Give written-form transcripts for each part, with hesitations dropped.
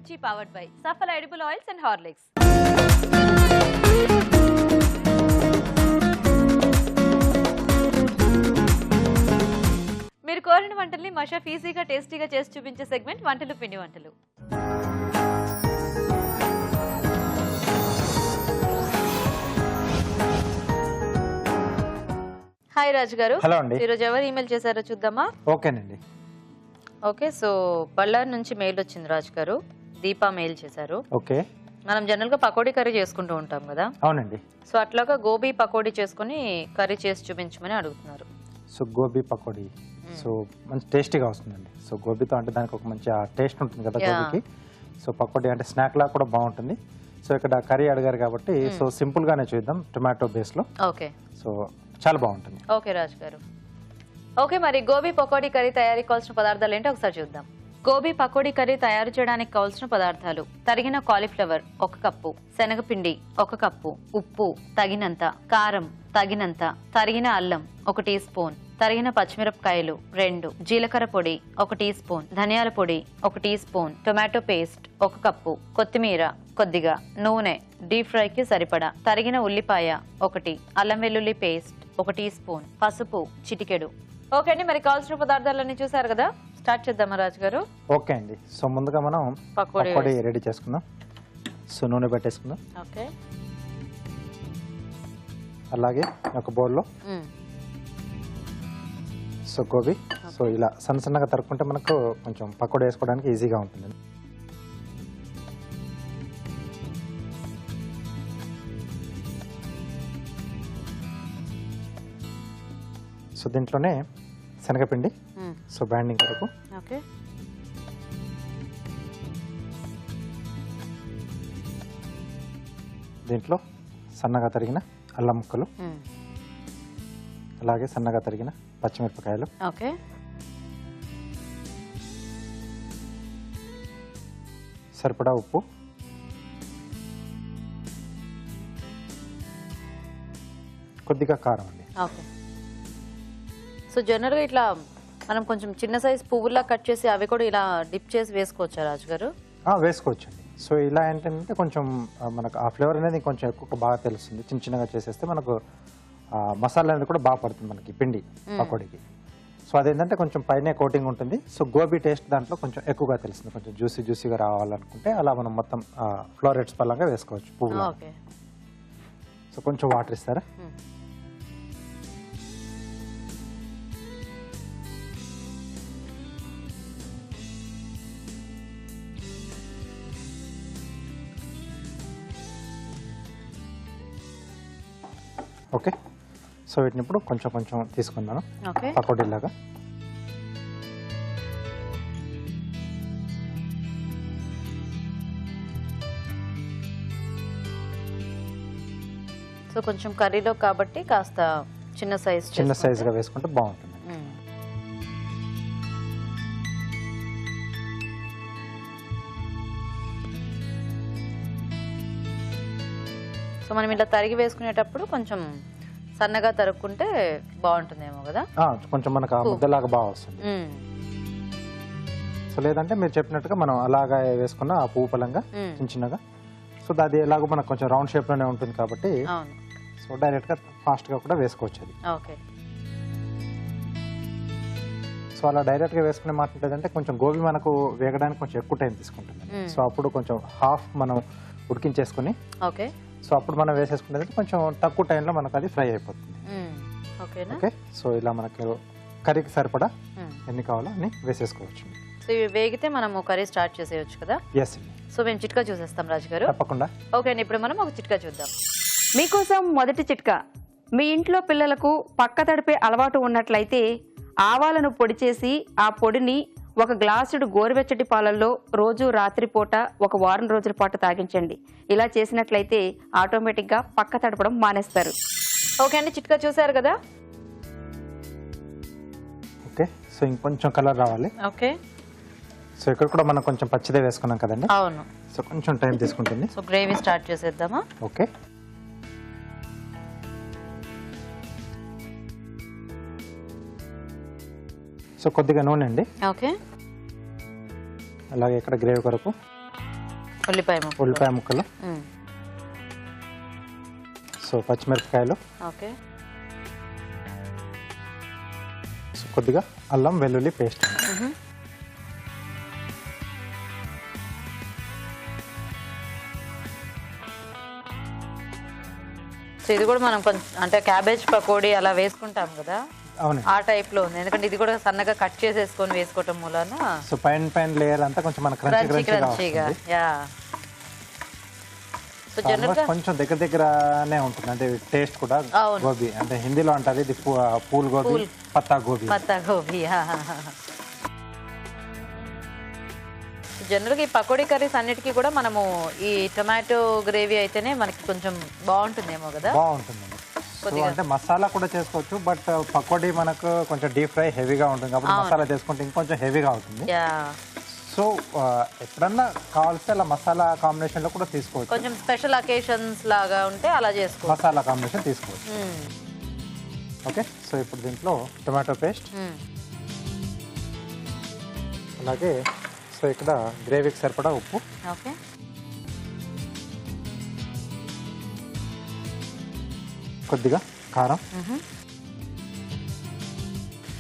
Mirchi powered by Safal Edible Oils and Horlicks. మీరు కోరిన వంటల్ని మషాఫ్ ఈజీగా టేస్టీగా చేసి చూపించే సెగ్మెంట్ వంటలు పిండి వంటలు. హాయ్ రాజు గారు. హలో అండి. ఈరోజు ఎవరు ఈమెయిల్ చేశారో చూద్దామా? ఓకేనండి. ఓకే, సో బళ్ళారి నుంచి మెయిల్ వచ్చింది రాజు గారు. దీపా మెయిల్ చేశారు. ఓకే. మనం జనరల్ గా పకోడీ కర్రీ చేసుకుంటూ ఉంటాం కదా. అవునండి. సో అట్లాగా గోబీ పకోడీ చేసుకుని కర్రీ చేసి చూపించమని అడుగుతున్నారు. సో గోబీ పకోడీ సో మంచి టేస్టీగా వస్తుందండి. సో గోబీతో అంటే దానికి ఒక మంచి టేస్ట్ ఉంటుంది కదా గోబీకి. సో పకోడీ అంటే స్నాక్ లా కూడా బాగుంటుంది. సో ఇక్కడ కర్రీ అడిగారు కాబట్టి సో సింపుల్ గానే చూద్దాం, టొమాటో బేస్ లో. ఓకే, సో చాలా బాగుంటుంది. ఓకే రాజు గారు. ఓకే, మరి గోబీ పకోడీ కర్రీ తయారీకి కావాల్సిన పదార్థాలు ఏంటో ఒకసారి చూద్దాం. గోబీ పకోడీ కర్రీ తయారు చేయడానికి కావాల్సిన పదార్థాలు: తరిగిన కాలీఫ్లవర్ 1 కప్పు, శనగపిండి 1 కప్పు, ఉప్పు తగినంత, కారం తగినంత, తరిగిన అల్లం 1 టీ స్పూన్, తరిగిన పచ్చిమిరపకాయలు 2, జీలకర్ర పొడి 1 టీ స్పూన్, ధనియాల పొడి 1 teaspoon, tomato paste 1 cup, కొత్తిమీర కొద్దిగా, నూనె, డీప్ ఫ్రైకి సరిపడా, తరిగిన ఉల్లిపాయ 1, అల్లం వెల్లుల్లి పేస్ట్ 1 టీ స్పూన్, పసుపు చిటికెడు. ఓకే అండి, మరి కావాల్సిన పదార్థాలన్నీ చూసారు కదా, స్టార్ట్ చేద్దామా రాజు గారు? ఓకే అండి. సో ముందుగా మనం పకోడీ రెడీ చేసుకుందాం. సో నూనె పెట్టేసుకుందాం. ఓకే, అలాగే ఒక బౌల్లో సో గోబీ సో ఇలా సన్న సన్నగా తరుక్కుంటే మనకు కొంచెం పకోడీ వేసుకోవడానికి ఈజీగా ఉంటుంది. సో దీంట్లోనే శనగపిండి సో బ్యాండింగ్ వరకు, ఓకే, దీంట్లో సన్నగా తరిగిన అల్లం ముక్కలు, అలాగే సన్నగా తరిగిన పచ్చిమిరపకాయలు, ఓకే, సరిపడా ఉప్పు, కొద్దిగా కారం అండి. ఓకే. సో జనరల్గా ఇట్లా మనం కొంచెం చిన్న సైజ్ పువ్వులా కట్ చేసి అవి కూడా ఇలా డిప్ చేసి వేసుకోవచ్చా రాజు గారు? వేసుకోవచ్చండి. సో ఇలా ఏంటంటే కొంచెం మనకు ఆ ఫ్లేవర్ అనేది కొంచెం ఎక్కువ బాగా తెలుస్తుంది. చిన్న చిన్నగా చేసేస్తే మనకు మసాలా అనేది కూడా బాగా పడుతుంది మనకి పిండి పకోడీకి. సో అదేంటంటే కొంచెం పైన కోటింగ్ ఉంటుంది. సో గోబీ టేస్ట్ దాంట్లో కొంచెం ఎక్కువగా తెలుస్తుంది. కొంచెం జ్యూసీగా రావాలనుకుంటే అలా మనం మొత్తం ఫ్లోరెట్స్ పరంగా వేసుకోవచ్చు పువ్వులు. ఓకే. సో కొంచెం వాటర్ ఇస్తారా? ఓకే. సో వీటిని ఇప్పుడు కొంచెం కొంచెం తీసుకున్నాను పకోడీలాగా. సో కొంచెం కర్రీలో కాబట్టి కాస్త చిన్న సైజ్గా వేసుకుంటే బాగుంటుంది. సో మనం ఇలా తరిగి వేసుకునేటప్పుడు కొంచెం సన్నగా తరుక్కుంటే బాగుంటుందేమో కదా, కొంచెం మనకు ఆ ముద్దలాగా బాగా వస్తుంది. సో లేదంటే మీరు చెప్పినట్టుగా మనం అలాగా వేసుకున్న ఆ పువ్వు పలంగా చిన్న చిన్నగా. సో అది ఎలాగో మనకు కొంచెం రౌండ్ షేప్ లోనే ఉంటుంది కాబట్టి సో డైరెక్ట్ గా ఫాస్ట్ గా కూడా వేసుకోవచ్చు అది. ఓకే. సో అలా డైరెక్ట్ గా వేసుకునే మాట ఏంటంటే కొంచెం గోబీ మనకు వేగడానికి కొంచెం ఎక్కువ టైం తీసుకుంటుంది. సో అప్పుడు కొంచెం హాఫ్ మనం ఉడికించేసుకుని ఓకే. సో అప్పుడు మనం వేసేసుకునేది కొంచెం తక్కువ టైంలో మనకు అది ఫ్రై అయిపోతుంది. ఓకే. సో ఇలా మనకు కర్రీకి సరిపడా ఎన్ని కావాలో అన్ని వేసేసుకోవచ్చు. సో ఇవి వేగితే మనం కర్రీ స్టార్ట్ చేసేయచ్చు కదా. ఎస్. సో మేము చిట్కా చూసేస్తాం రాజు గారు. తప్పకుండా. ఓకే అండి, ఇప్పుడు మనం ఒక చిట్కా చూద్దాం. మీకోసం మొదటి చిట్కా. మీ ఇంట్లో పిల్లలకు పక్క తడిపే అలవాటు ఉన్నట్లయితే ఆవాలను పొడి చేసి ఆ పొడిని 1 గ్లాసుడు గోరువెచ్చటి పాలల్లో రోజు రాత్రిపూట 1 వారం రోజుల పాటు తాగించండి. ఇలా చేసినట్లయితే ఆటోమేటిక్గా పక్క తడపడం మానేస్తారు. ఓకే అండి, చిట్కా చూసారు కదా. ఓకే. సో ఇంకొంచెం కలర్ రావాలి. ఓకే. సో ఇక్కడ కూడా మనం కొంచెం పచ్చిదే వేసుకున్నాం కదండి. అవును. సో కొంచెం టైం తీసుకుంటుంది. సో గ్రేవీ స్టార్ట్ చేసేద్దామా? ఓకే. సో కొద్దిగా నూనె అండి. ఓకే. అలాగే ఇక్కడ గ్రేవీ కొరకు ఉల్లిపాయ ముక్కలు, సో పచ్చిమిరపకాయలు, ఓకే, సో కొద్దిగా అల్లం వెల్లుల్లి పేస్ట్, సో ఇది కూడా మనం కొంచెం అంటే క్యాబేజ్ పకోడీ అలా వేసుకుంటాం కదా, అవును ఆ టైప్ లో ఉంది. ఎందుకంటే ఇది కూడా సన్నగా కట్ చేసేసుకొని వేసుకోవటం మూలన సో పైన లేయర్ అంతా కొంచెం మన క్రంచీగా. యా, సో జనరల్ గా కొంచెం దగ్గరనే ఉంటుంది. అంటే టేస్ట్ కూడా గోబీ అంటే హిందీలో అంటారు ఇది పూల్ గోబీ, పత్తా గోబీ. జనరల్గా ఈ పకోడీ కర్రీస్ అన్నిటికీ కూడా మనము ఈ టొమాటో గ్రేవీ అయితేనే మనకి కొంచెం బాగుంటుందేమో కదా. బాగుంటుందండి. సో అంటే మసాలా కూడా చేసుకోవచ్చు, బట్ పకోడీ మనకు కొంచెం డీప్ ఫ్రై హెవీగా ఉంటుంది కాబట్టి మసాలా చేసుకుంటే ఇంకొంచెం హెవీగా అవుతుంది. సో ఎప్పుడన్నా కావాల్సి అలా మసాలా కాంబినేషన్ లో కూడా తీసుకోవచ్చు. కొంచెం స్పెషల్ అకేషన్స్ లాగా ఉంటే అలా చేసుకోవచ్చు, మసాలా కాంబినేషన్ తీసుకోవచ్చు. ఓకే, సో ఇప్పుడు దీంట్లో టొమాటో పేస్ట్, అలాగే సో ఇక్కడ గ్రేవీకి సరిపడా ఉప్పు, ఓకే, కొద్దిగా కారం,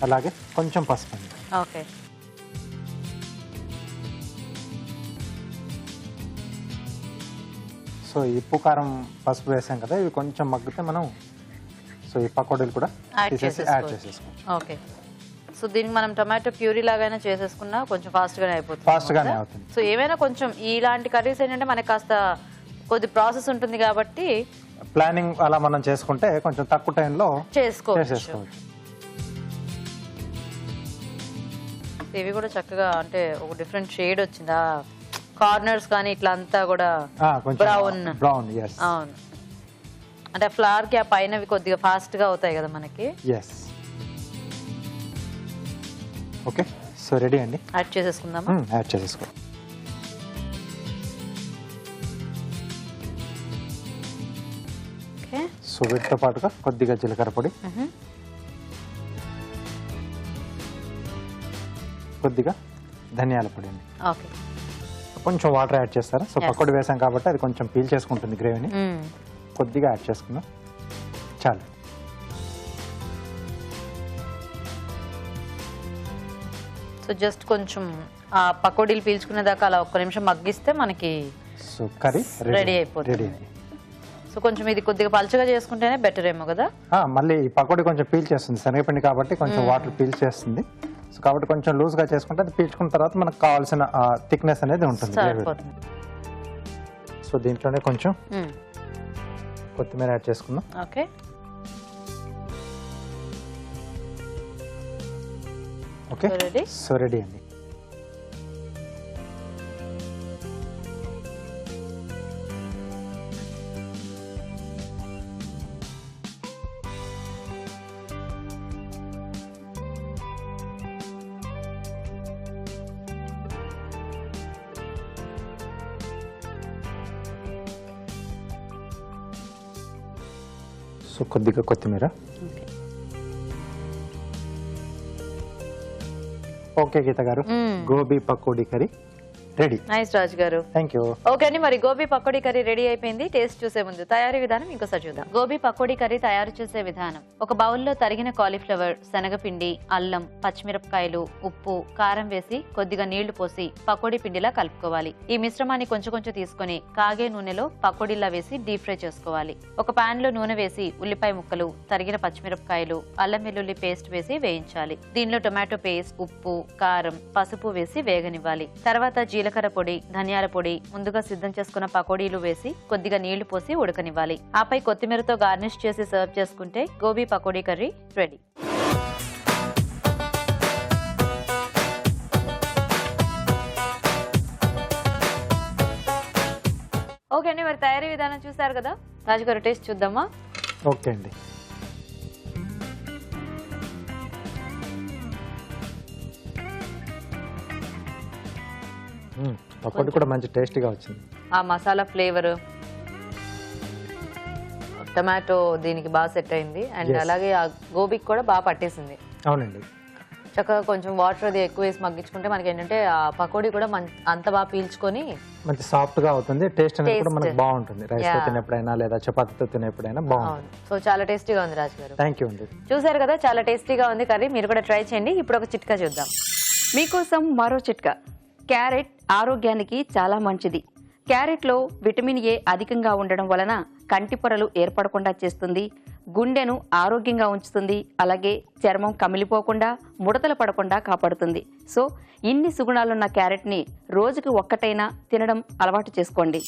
అలాగే కొంచెం పసుపు అండి. ఓకే, సో ఈ ఉప్పు కారం పసుపు వేసాం కదా, ఇవి కొంచెం మగ్గితే మనం సో ఈ పకోడీలు కూడా తీసేసి యాడ్ చేసేసుకోవచ్చు. ఓకే, సో దీనికి మనం టొమాటో ప్యూరీ లాగైనా చేసేసుకున్నా కొంచెం ఫాస్ట్గానే అయిపోతుంది. ఫాస్ట్గానే అవుతుంది. సో ఏమైనా కొంచెం ఇలాంటి కర్రీస్ ఏంటంటే మనకి కాస్త కొద్ది ప్రాసెస్ ఉంటుంది కాబట్టి ప్లానింగ్ అలా మనం చేసుకుంటే కొంచెం తక్కువ టైంలో చేసుకోవచ్చు. ఇవి కూడా చక్కగా అంటే ఒక డిఫరెంట్ షేడ్ వచ్చిందా, కార్నర్స్ కానీ ఇట్లా అంతా కూడా బ్రౌన్. అవును, అంటే ఫ్లవర్ కి ఆ పైనవి కొద్దిగా ఫాస్ట్ గా అవుతాయి కదా మనకి. ఓకే, సో రెడీ అండి. యాడ్ చేసేసుకుందామా? యాడ్ చేసేసుకో. ఓకే, సో వీటితో పాటుగా కొద్దిగా జీలకర్ర పొడి, కొద్దిగా ధనియాల పొడి అండి. ఓకే, కొంచెం వాటర్ యాడ్ చేస్తారా? సో పకోడీ వేసాం కాబట్టి అది కొంచెం పీల్ చేసుకుంటుంది గ్రేవీని. కొద్దిగా యాడ్ చేసుకుందాం, చాలు. సో జస్ట్ కొంచెం ఆ పకోడీలు పీల్చుకునే దాకా అలా ఒక్క నిమిషం మగ్గిస్తే మనకి సో కర్రీ రెడీ అయిపోతుంది. సో కొంచెం ఇది కొద్దిగా పలుచగా చేసుకుంటేనే బెటర్ ఏమో కదా. మళ్ళీ ఈ పకోడీ కొంచెం పీల్ చేస్తుంది, శనగపిండి కాబట్టి కొంచెం వాటర్ పీల్ చేస్తుంది. సో కాబట్టి కొంచెం లూజ్గా చేసుకుంటే అది పీల్చుకున్న తర్వాత మనకు కావాల్సిన థిక్నెస్ అనేది ఉంటుంది. సో దీంట్లోనే కొంచెం కొత్తిమీర యాడ్ చేసుకుందాం. ఓకే, ఓకే, సో రెడీ అండి. సో కొద్దిగా కొత్తిమీర. ఓకే గీత గారు, gobi pakodi curry ready. Nice Raj గారు, థ్యాంక్ యూ. ఓకే అండి, మరి గోబీ పకోడీ కర్రీ రెడీ అయిపోయింది. టేస్ట్ చూసే ముందు తయారీ విధానం ఇంకోసారి చూద్దాం. గోబీ పకోడీ కర్రీ తయారు చేసే విధానం: ఒక బౌల్లో తరిగిన కాలీఫ్లవర్, శనగపిండి, అల్లం, పచ్చిమిరపకాయలు, ఉప్పు, కారం వేసి కొద్దిగా నీళ్లు పోసి పకోడీ పిండిలా కలుపుకోవాలి. ఈ మిశ్రమాన్ని కొంచెం కొంచెం తీసుకుని కాగే నూనెలో పకోడీలా వేసి డీప్ ఫ్రై చేసుకోవాలి. ఒక పాన్ లో నూనె వేసి ఉల్లిపాయ ముక్కలు, తరిగిన పచ్చిమిరపకాయలు, అల్లం వెల్లుల్లి పేస్ట్ వేసి వేయించాలి. దీనిలో టొమాటో పేస్ట్, ఉప్పు, కారం, పసుపు వేసి వేగనివ్వాలి. తర్వాత జీలకర్ర పొడి, ధనియాల పొడి, ముందుగా సిద్ధం చేసుకున్న పకోడీలు వేసి కొద్దిగా నీళ్లు పోసి ఉడకనివ్వాలి. ఆపై కొత్తిమీరతో గార్నిష్ చేసి సర్వ్ చేసుకుంటే gobi pakodi curry ready. Okay అండి, మరి తయారీ విధానం చూసారు కదా. రాజుగారు టేస్ట్ చూద్దామా? ఓకే అండి. పకోడీ కూడా మంచి టేస్టీగా వచ్చింది. ఆ మసాలా ఫ్లేవర్, టమాటో దీనికి బాగా సెట్ అయింది. అండ్ అలాగే ఆ గోబీకి కూడా బాగా పట్టేసింది. అవునండి, చక్కగా కొంచెం వాటర్ అది ఎక్కువ వేసి మగ్గించుకుంటే మనకి ఏంటంటే ఆ పకోడీ కూడా అంత బాగా పీల్చుకొని మంచి సాఫ్ట్ గా అవుతుంది. టేస్ట్ అనేది కూడా మనకు బాగుంటుంది. రైస్ తో తినేప్పుడైనా లేదా చపాతీతో తినేప్పుడైనా బాగుంటుంది. సో చాలా టేస్టీగా ఉంది రాజు గారు. థ్యాంక్ యూ అండి. చూసారు కదా, చాలా టేస్టీగా ఉంది కర్రీ. మీరు కూడా ట్రై చేయండి. ఇప్పుడు ఒక చిట్కా చూద్దాం. మీకోసం మరో చిట్కా. క్యారెట్ ఆరోగ్యానికి చాలా మంచిది. క్యారెట్లో విటమిన్ ఏ అధికంగా ఉండడం వలన కంటి పొరలు ఏర్పడకుండా చేస్తుంది, గుండెను ఆరోగ్యంగా ఉంచుతుంది, అలాగే చర్మం కమిలిపోకుండా ముడతలు పడకుండా కాపాడుతుంది. సో ఇన్ని సుగుణాలున్న క్యారెట్ని రోజుకి ఒక్కటైనా తినడం అలవాటు చేసుకోండి.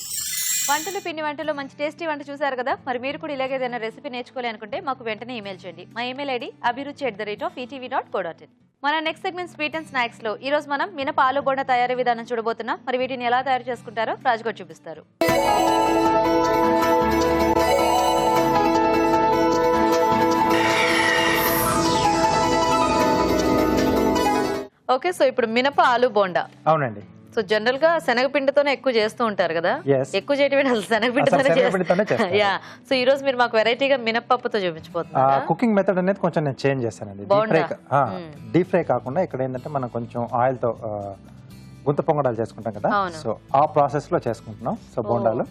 వంటలు పిండి వంటలు మంచి టేస్టీ వంట చూసారు కదా. మరి మీరు కూడా ఇలాగే ఏదైనా రెసిపీ నేర్చుకోవాలి అనుకుంటే మాకు వెంటనే ఈమెయిల్ చేయండి. మా ఈమెయిల్ ఐడి abhiruchi@etv.co.in. మన next segment sweet and snacks లో ఈ రోజు మనం మినప ఆలు బోండా తయారీ విధానం చూడబోతున్నాం. మరి వీటిని ఎలా తయారు చేసుకుంటారో రాజుగారు చూపిస్తారు. ఓకే, సో ఇప్పుడు మినప ఆలు బోండా. అవునండి. సో జనరల్ గా శనగపిండితోనే ఎక్కువ చేస్తూ ఉంటారు కదా. ఎక్కువ చేయటం అసలు శనగపిండితోనే చేస్తారు. యా, సో ఈ రోజు మీరు మాకు వెరైటీగా మినపప్పుతో చూపించబోతున్నారు. కుకింగ్ మెథడ్ అనేది కొంచెం నేను చేంజ్ చేశానండి. డీప్ ఫ్రై కాకుండా ఇక్కడ ఏంటంటే మనం కొంచెం ఆయిల్ తో గుంత పొంగడాలు చేసుకుంటాం కదా, సో ఆ ప్రాసెస్ లో చేసుకుంటున్నాం. సో బోండాలు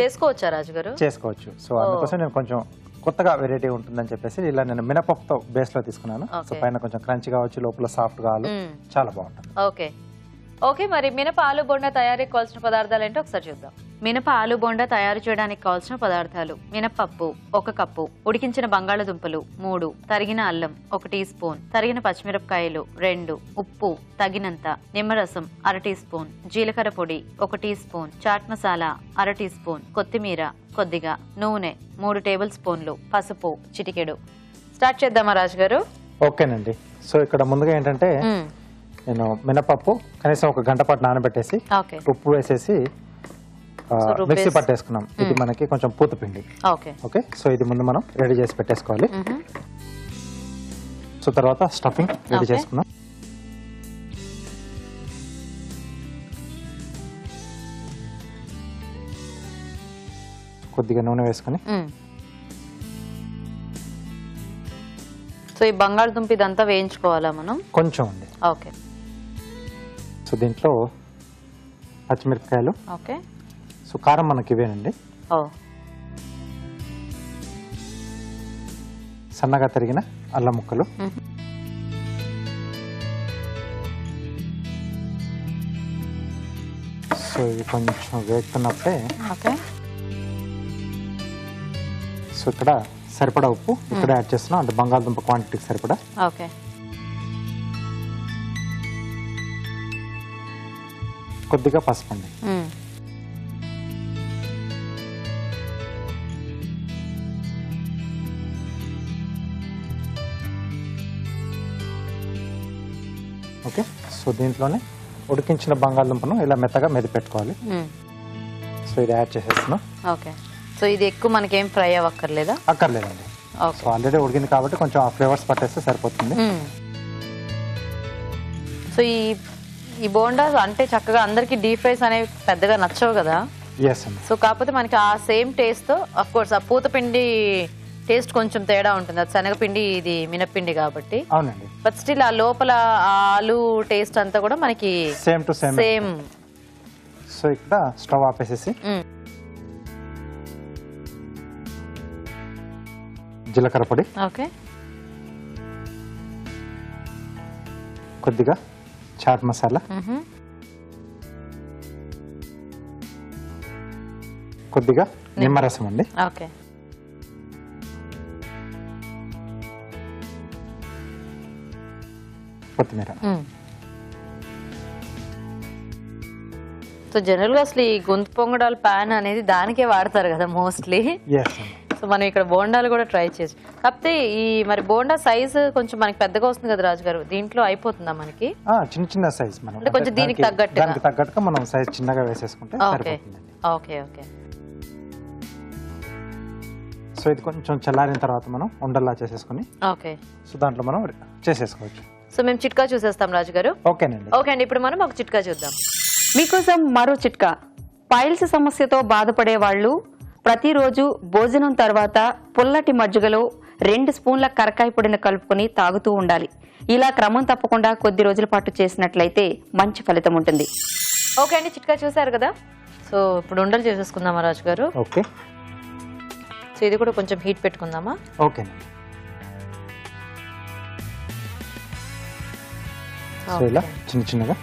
చేసుకోవచ్చా రాజు గారు? చేసుకోవచ్చు. సో అందుకోసం నేను కొంచెం కొత్తగా వెరైటీ ఉంటుందని చెప్పేసి ఇలా నేను మినపప్పుతో బేస్ లో తీసుకున్నాను. సో పైన కొంచెం క్రంచ్ కావచ్చు, లోపల సాఫ్ట్ కావాలి, చాలా బాగుంటుంది. ఓకే ఓకే, మరి మినప ఆలు బోండా తయారీకి కావాల్సిన పదార్థాలు ఏంటో ఒకసారి చూద్దాం. మినప ఆలు బోండా తయారు చేయడానికి కావాల్సిన పదార్థాలు: మినపప్పు 1 కప్పు, ఉడికించిన బంగాళదుంపలు 3, తరిగిన అల్లం 1 టీ స్పూన్, తరిగిన పచ్చిమిరపకాయలు 2, ఉప్పు తగినంత, నిమ్మరసం 1/2 టీ స్పూన్, జీలకర్ర పొడి 1 teaspoon, chaat masala 1/2 teaspoon, కొత్తిమీర కొద్దిగా, నూనె 3 టేబుల్ స్పూన్లు, పసుపు చిటికెడు. స్టార్ట్ చేద్దామా రాజు గారు? ఓకేనండి. సో ఇక్కడ ముందుగా ఏంటంటే నేను మినపప్పు కనీసం 1 గంట పాటు నానబెట్టేసి ఉప్పు వేసేసి మిక్సీ పట్టేసుకున్నాం. ఇది మనకి కొంచెం పూత పిండి. ఓకే, సో ఇది ముందు మనం రెడీ చేసి పెట్టేసుకోవాలి. సో తర్వాత స్టఫింగ్ రెడీ చేసుకున్నాం. కొద్దిగా నూనె వేసుకుని, సో ఈ బంగాళదుంప ఇదంతా వేయించుకోవాలా మనం? కొంచెం ఉంది. ఓకే, సో దీంట్లో పచ్చిమిరపకాయలు, ఓకే, సో కారం మనకి ఇవేనండి. సన్నగా తరిగిన అల్లం ముక్కలు, సో ఇవి కొంచెం వేగుతున్నప్పుడే సో ఇక్కడ సరిపడా ఉప్పు ఇక్కడ యాడ్ చేస్తున్నాం, అంటే బంగాళదుంప క్వాంటిటీకి సరిపడా. ఓకే, కొద్దిగా పసుపు అండి. ఓకే, సో దీంట్లోనే ఉడికించిన బంగాళదుంపను ఇలా మెత్తగా మెదిపెట్టుకోవాలి. సో ఇది యాడ్ చేసేస్తున్నాం. ఓకే, సో ఇది ఎక్కువ మనకేం ఫ్రై అవ్వక్కర్లేదా? అక్కర్లేదండి. సో ఆల్రెడీ ఉడికింది కాబట్టి కొంచెం ఆ ఫ్లేవర్స్ పట్టేస్తే సరిపోతుంది. సో ఈ బోండా అంటే చక్కగా అందరికి డీప్ ఫ్రైస్ అనేవి పెద్దగా నచ్చవు కదా. సో కాకపోతే మనకి ఆ సేమ్ టేస్ట్ తో అఫ్ కోర్స్ ఆ పూతపిండి టేస్ట్ కొంచెం తేడా ఉంటుంది. అది శనగపిండి, ఇది మినపిండి కాబట్టి. అవునండి. బట్ స్టిల్ ఆ లోపల ఆలు టేస్ట్ అంతా కూడా మనకి సేమ్ టు సేమ్. సో ఇక్కడ స్టవ్ ఆపేసేసి జీలకర్ర పొడి, ఓకే, కొద్దిగా చాట్ మసాలా, కొద్దిగా నిమ్మరసం అండి, ఓకే, కొత్తిమీర. సో జనరల్ గా అసలు ఈ గొంతు పొంగడాల ప్యాన్ అనేది దానికే వాడతారు కదా మోస్ట్లీ. సో మనం ఇక్కడ బోండాలు కూడా ట్రై చేసి, కాకపోతే ఈ మరి బోండా సైజ్ కొంచెం మనకి పెద్దగా వస్తుంది కదా రాజు గారు, దీంట్లో అయిపోతుందా మనకి? చిన్న చిన్న సైజ్ మనం కొంచెం దీనికి తగ్గట్టుగా మనం సైజ్ చిన్నగా వేసేసుకుంటే సరిపోతుంది. ఓకే ఓకే, సో ఇది కొంచెం చల్లారిన తర్వాత మనం ఉండల్లా చేసేసుకుని, ఓకే, సో దాంట్లో మనం చేసేసుకోవచ్చు. సో మేము చిట్కా చూసేస్తాం రాజు గారు. ఓకేనండి. ఓకే అండి, ఇప్పుడు మనం ఒక చిట్కా చూద్దాం. మీకోసం మరో చిట్కా. పైల్స్ సమస్యతో బాధపడే వాళ్ళు ప్రతిరోజు భోజనం తర్వాత పుల్లటి మజ్జిగలో 2 స్పూన్ల కరకాయ పొడిని కలుపుకొని తాగుతూ ఉండాలి. ఇలా క్రమం తప్పకుండా కొద్ది రోజుల పాటు చేసినట్లయితే మంచి ఫలితం ఉంటుంది. ఓకే అండి, చిట్కా చూసారు కదా. సో ఇప్పుడు ఉండలు చేసేసుకుందామా రాజు గారు? ఓకే. సో ఇది కూడా కొంచెం హీట్ పెట్టుకుందామా? ఓకే. సో ఇలా చిన్న చిన్నగా.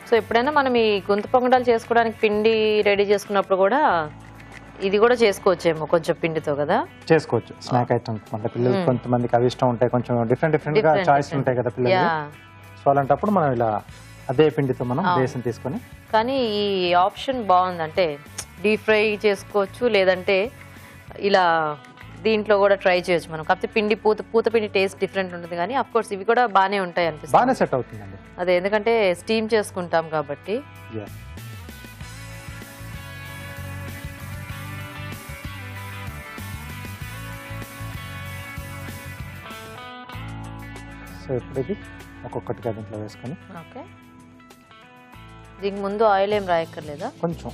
సో ఎప్పుడైనా మనం ఈ గుంత పొంగడాలు చేసుకోవడానికి పిండి రెడీ చేసుకున్నప్పుడు కూడా ఇది కూడా చేసుకోవచ్చేమో కొంచెం పిండితో కదా? చేసుకోవచ్చు. స్నాక్ ఐటమ్ అంటే పిల్లలు కొంతమందికి అవి ఇష్టం ఉంటాయి, కొంచెం డిఫరెంట్ గా చాయిస్ ఉంటాయి కదా పిల్లలు. సో అలాంటప్పుడు మనం ఇలా అదే పిండితో మనం బేసన్ తీసుకొని. కానీ ఈ ఆప్షన్ బాగుంది, అంటే డీప్ ఫ్రై చేసుకోవచ్చు, లేదంటే ఇలా దీంట్లో కూడా ట్రై చేయొచ్చు మనం. కాకపోతే పిండి పూత పిండి టేస్ట్ డిఫరెంట్ ఉంటుంది, కానీ అఫ్ కోర్స్ ఇవి కూడా బాగానే ఉంటాయి అనిపిస్తుంది. బాగానే సెట్ అవుతుందండి అదే, ఎందుకంటే స్టీమ్ చేసుకుంటాం కాబట్టి. సో ఇప్పుడు ఇది ఒక్కొక్కటిగా దీంట్లో వేసుకొని. ఓకే. దీనికి ముందు ఆయిల్ ఏం రాయక్కర్లేదా? కొంచెం.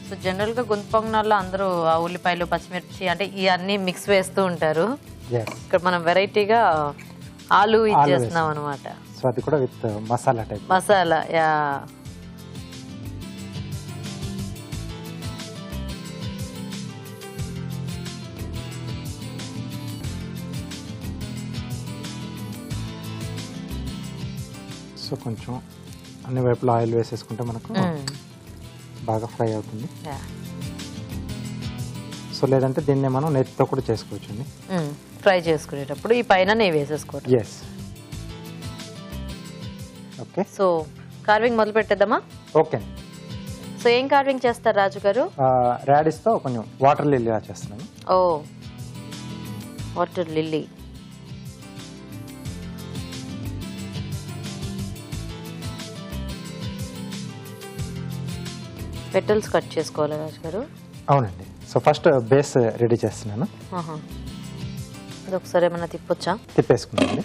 సో జనరల్గా గుంత పొంగనాల్లో అందరూ ఆ ఉల్లిపాయలు పచ్చిమిర్చి అంటే ఇవన్నీ మిక్స్ వేస్తూ ఉంటారు. ఇక్కడ మనం వెరైటీగా ఆలు ఇచ్చేస్తున్నాం అనమాట. సో అది కూడా with masala type. Masala, yeah. So కొంచెం అన్ని వైపులో ఆయిల్ వేసేసుకుంటే మనకు బాగా ఫ్రై అవుతుంది. సో లేదంటే దీన్ని మనం నెయ్యితో కూడా చేసుకోవచ్చు అండి. ఫ్రై చేసుకునేటప్పుడు ఈ పైన నెయ్యి వేసేసుకోవచ్చు. ఎస్. ఓకే. సో కార్వింగ్ మొదలు పెట్టేద్దామా? ఓకే. సో ఏం కార్వింగ్ చేస్తారు రాజు గారు? రాడిస్తో కొంచెం వాటర్ లిల్లీ చేస్తున్నాను. ఓ, వాటర్ లిల్లీ. పెటల్స్ కట్ చేసుకోవాలి రాజు గారు? అవునండి. సో ఫస్ట్ బేస్ రెడీ చేస్తున్నాను. అది ఒకసారి ఏమన్నా తిప్పొచ్చా? తిప్పేసుకున్నాండి.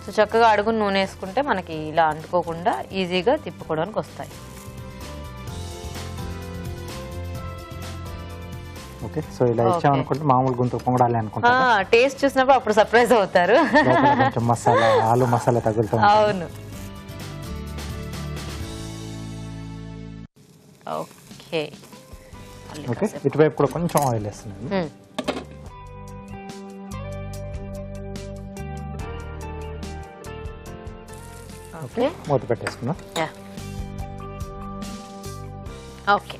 సో చక్కగా అడుగు నూనె వేసుకుంటే మనకి ఇలా అంటుకోకుండా ఈజీగా తిప్పుకోవడానికి వస్తాయి. ఓకే. సో ఇలా ఇచ్చామనుకుంటే మామూలు గుంత పొంగడాలి అనుకుంటా. టేస్ట్ చూసినప్పుడు అప్పుడు సర్ప్రైజ్ అవుతారు. కొంచెం మసాలా, ఆలు మసాలా తగులుతూ. అవును. ఓకే. ఓకే. ఇటువైపు కూడా కొంచెం ఆయిల్ వేస్తున్నాను. ఓకే. మూత పెట్టేసుకున్నాం. ఓకే.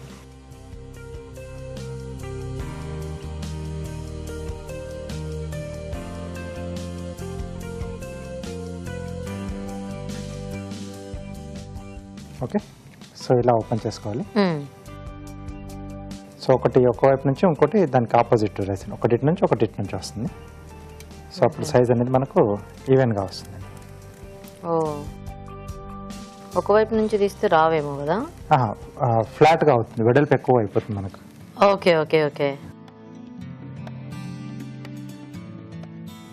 ఓకే. సో ఇలా ఓపెన్ చేసుకోవాలి. సో ఒకవైపు నుంచి ఇంకోటి దానికి ఆపోజిట్ రైసింగ్, ఒకటి నుంచి ఒకటి నుంచి వస్తుంది. సో అప్పుడు సైజ్ అనేది మనకు ఈవెన్గా వస్తుంది. ఓ, ఒకవైపు నుంచి తీస్తే రావేమో కదా? ఫ్లాట్గా అవుతుంది, వెడల్పు ఎక్కువ అయిపోతుంది మనకు. Okay okay okay.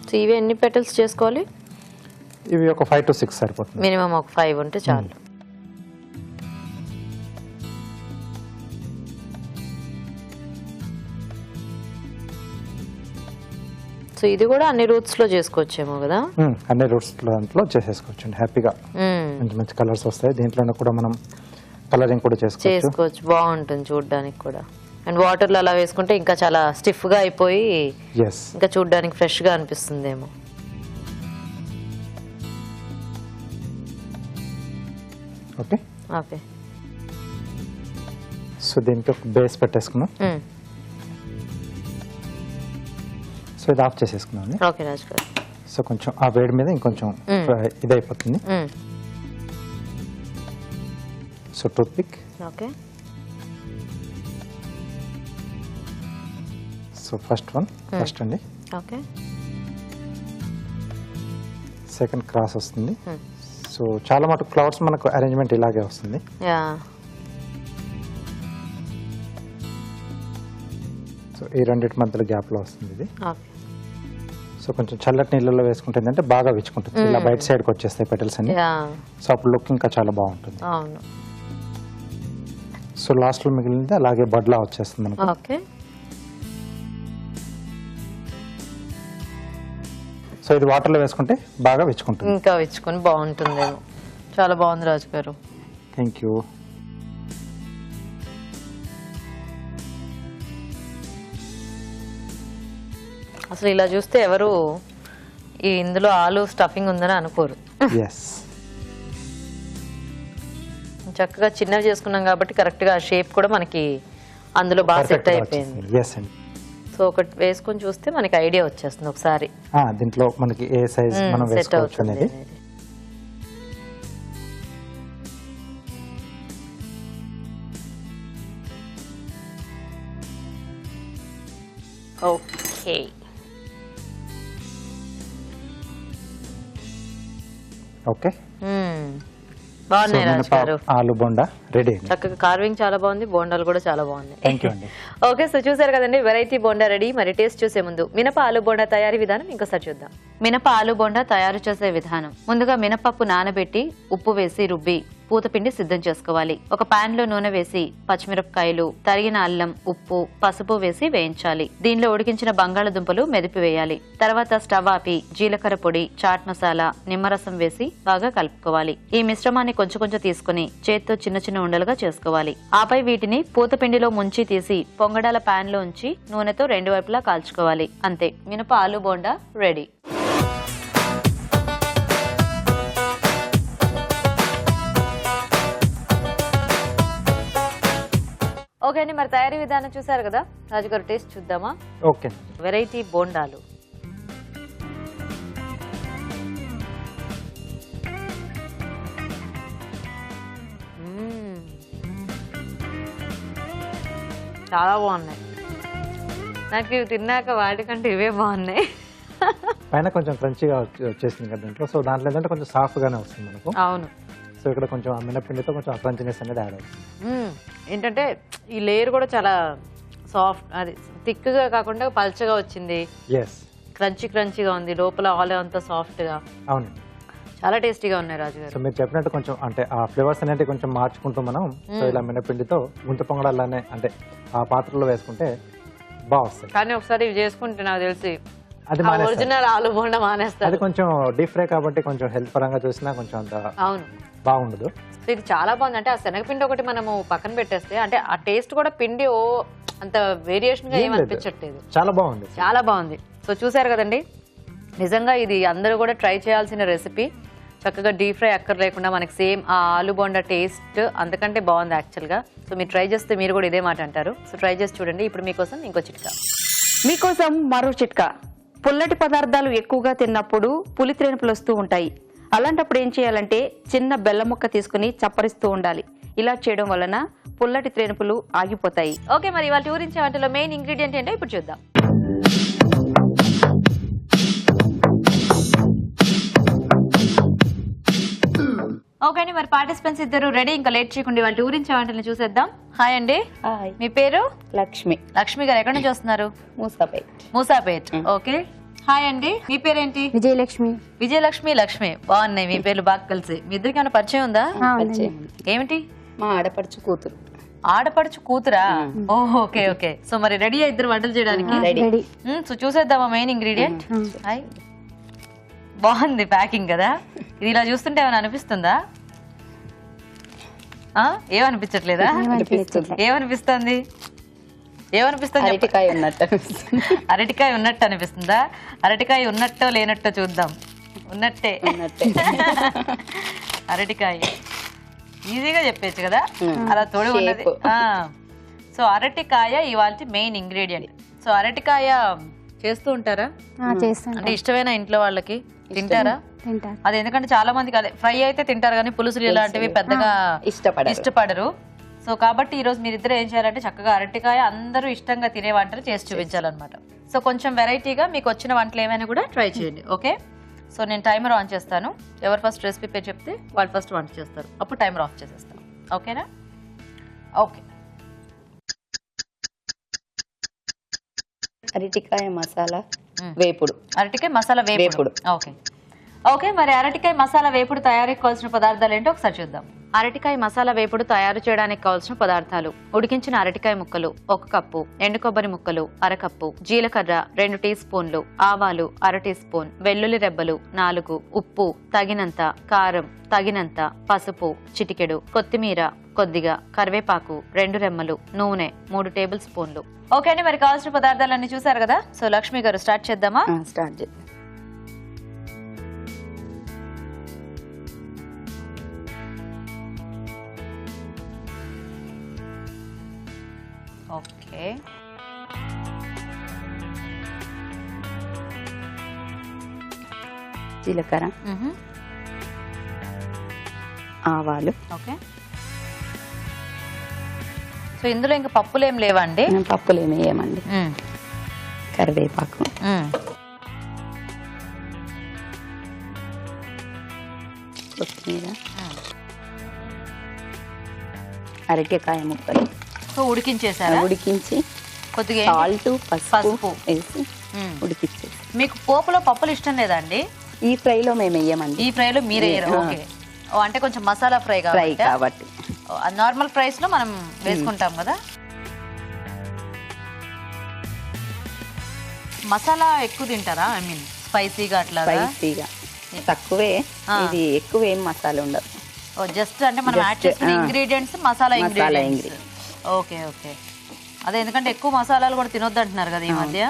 సో ఇవి ఎన్ని పెటల్స్ చేసుకోవాలి? ఇవి ఒక 5 to 6 సరిపోతుంది. మినిమం ఒక 5 ఉంటే చాలు. సో ఇది కూడా అన్ని రూట్స్ లో చేసుకోవచ్చేమో కదా? అన్ని రూట్స్ దాంట్లో చేసేసుకోవచ్చు హ్యాపీగా. మంచి మంచి కలర్స్ వస్తాయి. దీంట్లోనే కూడా మనం కలరింగ్ కూడా చేసుకోవచ్చు. బాగుంటుంది చూడడానికి కూడా. అండ్ వాటర్ లో అలా వేసుకుంటే ఇంకా చాలా స్టిఫ్ గా అయిపోయి ఇంకా చూడడానికి ఫ్రెష్ గా అనిపిస్తుందేమో. Okay okay. సో దీనికి ఒక బేస్ పెట్టేసుకున్నాం. సో ఇది ఆఫ్ చేసేసుకున్నాం. ఓకే రాజు గారు. సో కొంచెం ఆ వేడి మీద ఇంకొంచెం ఇదైపోతుంది. So tooth pick. Okay. So first అండి. ఓకే. సెకండ్ క్రాస్ వస్తుంది. సో చాలా మటుకు ఫ్లవర్స్ మనకు అరేంజ్మెంట్ ఇలాగే వస్తుంది. సో ఈ రెండింటి మధ్యలో గ్యాప్ లో వస్తుంది ఇది. సో కొంచెం చల్లటి నీళ్ళలో వేసుకుంటే ఏంటంటే బాగా విచ్చుకుంటుంది, ఇలా బయట సైడ్కి వచ్చేస్తాయి పెటల్స్ అని. సో అప్పుడు లుక్ ఇంకా చాలా బాగుంటుంది. సో లాస్ట్ లో మిగిలింది అలాగే బడ్లా వచ్చేస్తుంది మనకు. ఓకే. సో ఇది వాటర్ లో వేసుకుంటే బాగా విచ్చుకుంటుంది, ఇంకా విచ్చుకొని బాగుంటుందేమో. చాలా బాగుంది రాజు గారు. Thank you. అసలు ఇలా చూస్తే ఎవరు ఇందులో ఆలు స్టఫింగ్ ఉందని అనుకోరు. చక్కగా చిన్నవి చేసుకున్నాం కాబట్టి కరెక్ట్ గా షేప్ కూడా మనకి అందులో బాగా సెట్ అయిపోయింది. సో ఒకటి వేసుకొని చూస్తే మనకి ఐడియా వచ్చేస్తుంది ఒకసారి దీంట్లో మనకి ఏ సైజ్ మనం వేసుకోవచ్చు అనేది. ఓకే. ఓకే, బాగున్నాయి రాజు గారు. ఆలు బోండా రెడీ. చక్కగా కార్వింగ్ చాలా బాగుంది, బోండాలు కూడా చాలా బాగున్నాయి. థ్యాంక్ యూ అండి. ఓకే, సో చూసారు కదండి వెరైటీ బోండా రెడీ. మరి టేస్ట్ చూసే ముందు మినప ఆలు బోండా తయారీ విధానం ఇంకోసారి చూద్దాం. మినప ఆలు బోండా తయారు చేసే విధానం: ముందుగా మినపప్పు నానబెట్టి ఉప్పు వేసి రుబ్బి పూతపిండి సిద్ధం చేసుకోవాలి. ఒక పాన్ లో నూనె వేసి పచ్చిమిరపకాయలు, తరిగిన అల్లం, ఉప్పు, పసుపు వేసి వేయించాలి. దీనిలో ఉడికించిన బంగాళదుంపలు మెదిపి వేయాలి. తర్వాత స్టవ్ ఆపి జీలకర్ర పొడి, చాట్ మసాలా, నిమ్మరసం వేసి బాగా కలుపుకోవాలి. ఈ మిశ్రమాన్ని కొంచెం కొంచెం తీసుకుని చేత్తో చిన్న చిన్న ఉండలుగా చేసుకోవాలి. ఆపై వీటిని పూతపిండిలో ముంచి తీసి పొంగడాల పాన్ లో ఉంచి నూనెతో రెండు వైపులా కాల్చుకోవాలి. అంతే, మినప ఆలు బోండా రెడీ. ఓకే అండి, మరి తయారీ విధానం చూసారు కదా. రాజుగారు టేస్ట్ చూద్దామా? ఓకే. వెరైటీ బోండాలు. చాలా బాగున్నాయి. నాకు ఇవి తిన్నాక వాటికంటే ఇవే బాగున్నాయి. పైన కొంచెం క్రంచీగా వచ్చేసింది కదా దీంట్లో. సో దాంట్లో ఏంటంటే కొంచెం సాఫ్ట్ గానే వస్తుంది మనకు. అవును. సో ఇక్కడ కొంచెం ఆ మినపిండితో కొంచెం క్రంచీనెస్ అనేది యాడ్ అవుతుంది. ఏంటంటే ఈ లేయర్ కూడా చాలా సాఫ్ట్, అది థిక్ గా కాకుండా పల్చగా వచ్చింది. క్రంచీగా ఉంది, లోపల ఆల్ అంతా సాఫ్ట్ గా. అవునండి, చాలా టేస్టీగా ఉన్నాయి రాజు గారు. సో మీరు చెప్పినట్టు కొంచెం అంటే ఆ ఫ్లేవర్స్ అనేది కొంచెం మార్చుకుంటూ మనం సో ఇలా మినపిండితో గుంత పొంగడాలనే అంటే ఆ పాత్రలో వేసుకుంటే బాగా వస్తాయి. కానీ ఒకసారి ఇవి చేసుకుంటే నాకు తెలిసి అది ఒరిజినల్ ఆలు బోండా మానేస్తారు. అది కొంచెం డీప్ ఫ్రై కాబట్టి కొంచెం హెల్త్ పరంగా చూసినా కొంచెం అంత అవును బాగుండదు. సో ఇది చాలా బాగుంది. అంటే ఆ శనగపిండి ఒకటి మనము పక్కన పెట్టేస్తే అంటే ఆ టేస్ట్ కూడా పిండి అంత వేరియేషన్ గా ఏమనిపించట్లేదు. చాలా బాగుంది, చాలా బాగుంది. సో చూసారు కదండి, నిజంగా ఇది అందరూ కూడా ట్రై చేయాల్సిన రెసిపీ. చక్కగా డీప్ ఫ్రై అక్కర్ లేకుండా మనకి సేమ్ ఆ ఆలు బోండా టేస్ట్ అంతకంటే బాగుంది యాక్చువల్గా. సో మీరు ట్రై చేస్తే మీరు కూడా ఇదే మాట అంటారు. సో ట్రై చేసి చూడండి. ఇప్పుడు మీకోసం ఇంకో చిట్కా. మీకోసం మరో చిట్కా. పుల్లటి పదార్థాలు ఎక్కువగా తిన్నప్పుడు పులిత్రేనుపులు వస్తూ ఉంటాయి. అలాంటప్పుడు ఏం చేయాలంటే చిన్న బెల్లం ముక్క తీసుకుని చప్పరిస్తూ ఉండాలి. ఇలా చేయడం వలన పుల్లటి త్రేనుపులు ఆగిపోతాయి. ఓకే, మరి ఇవాళ ఊరించే వంటలో మెయిన్ ఇంగ్రీడియంట్ ఏంటో ఇప్పుడు చూద్దాం. ఓకే అండి, మరి పార్టిసిపెంట్స్ ఇద్దరు రెడీ. ఇంకా లేట్ చేయకుండా వాళ్ళ ఊరించే వంటలను చూసేద్దాం. హాయ్ అండి. మీ పేరు? లక్ష్మి. లక్ష్మి గారు ఎక్కడి నుంచి వస్తున్నారు? మూసాపేట్. ఓకే. హాయ్ అండి, మీ పేరేంటి? విజయలక్ష్మి. విజయలక్ష్మి, లక్ష్మి, బాగున్నాయి మీ పేర్లు బాగా కలిసి. మీ ఇద్దరికి ఏమైనా పరిచయం ఉందా? ఏమిటి? మా ఆడపడుచు కూతురు. ఆడపడుచు కూతురా? Okay okay. సో మరి రెడీ ఇద్దరు వంటలు చేయడానికి? సో చూసేద్దామా మెయిన్ ఇంగ్రీడియంట్? హాయ్, బాగుంది ప్యాకింగ్ కదా. ఇది ఇలా చూస్తుంటే ఏమైనా అనిపిస్తుందా? ఏమనిపించట్లేదా? ఏమనిపిస్తుంది? ఏమనిపిస్తుంది? అరటికాయ ఉన్నట్టు అనిపిస్తుందా? అరటికాయ ఉన్నట్టో లేనట్టో చూద్దాం. ఉన్నట్టే. అరటికాయ ఈజీగా చెప్పేచ్చు కదా, అలా తోడు ఉన్నది. సో అరటికాయ ఇవాళ మెయిన్ ఇంగ్రీడియంట్. సో అరటికాయ చేస్తూ ఉంటారా? చేస్తాను. అంటే ఇష్టమైన ఇంట్లో వాళ్ళకి తింటారా? తింటారు. అది ఎందుకంటే చాలా మందికి అదే ఫ్రై అయితే తింటారు కానీ పులుసులు ఇలాంటివి పెద్దగా ఇష్టపడరు. సో కాబట్టి ఈ రోజు మీరిద్దరు ఏం చేయాలంటే చక్కగా అరటికాయ అందరూ ఇష్టంగా తినే వంటలు చేసి చూపించాలన్నమాట. సో కొంచెం వెరైటీగా మీకు వచ్చిన వంటలు ఏమైనా కూడా ట్రై చేయండి. ఓకే, సో నేను టైమర్ ఆన్ చేస్తాను. ఎవరు ఫస్ట్ రెసిపీ పేరు చెప్తే వాళ్ళు ఫస్ట్ వంట చేస్తారు, అప్పుడు టైమర్ ఆఫ్ చేసేస్తాను. ఓకేనా? ఓకే. అరటికాయ మసాలా వేపుడు. అరటికాయ మసాలా వేపుడు. ఓకే ఓకే, మరి అరటికాయ మసాలా వేపుడు తయారీకి కావాల్సిన పదార్థాలు ఏంటో ఒకసారి చూద్దాం. అరటికాయ మసాలా వేపుడు తయారు చేయడానికి కావాల్సిన పదార్థాలు: ఉడికించిన అరటికాయ ముక్కలు 1 కప్పు, ఎండు కొబ్బరి ముక్కలు 1/2 కప్పు, జీలకర్ర 2 టీ స్పూన్లు, ఆవాలు 1/2 టీ స్పూన్, వెల్లుల్లి రెబ్బలు 4, ఉప్పు తగినంత, కారం తగినంత, పసుపు చిటికెడు, కొత్తిమీర కొద్దిగా, కరివేపాకు 2 రెమ్మలు, నూనె 3 టేబుల్ స్పూన్లు. ఓకే అండి, మరి కావాల్సిన పదార్థాలన్నీ చూసారు కదా. సో లక్ష్మి గారు స్టార్ట్ చేద్దామా? స్టార్ట్ చేద్దాం. ఓకే, జీలకర్ర, ఆవాలు. ఓకే, సో ఇందులో ఇంకా పప్పులు ఏం లేవండి? పప్పులు ఏమి వేయమండి. కరివేపాకు, కొత్తిమీర, అరటికాయ ముక్కలు. సో ఉడికించేసారా? ఉడికించి కొద్దిగా సాల్ట్, పసుపు వేసి ఉడికించి. మీకు పోపులో పప్పులు ఇష్టం లేదండి? ఈ ఫ్రైలో మేము వేయమండి. ఈ ఫ్రైలో మీరే వేయరు? ఓకే, అంటే కొంచెం మసాలా ఫ్రై కాబట్టి. నార్మల్ ఫ్రైస్ లో మనం వేసుకుంటాం కదా. మసాలా ఎక్కువ తింటారా? ఐ మీన్ స్పైసీగా అట్లా? స్పైసీగా తక్కువే, ఇది ఎక్కువ ఏం మసాలా ఉండదు. జస్ట్ అంటే మనం యాడ్ చేసిన ingredients masala ingredients. Okay okay, అదే ఎందుకంటే ఎక్కువ మసాలాలు కూడా తినొద్దు అంటున్నారు కదా ఈ మధ్య.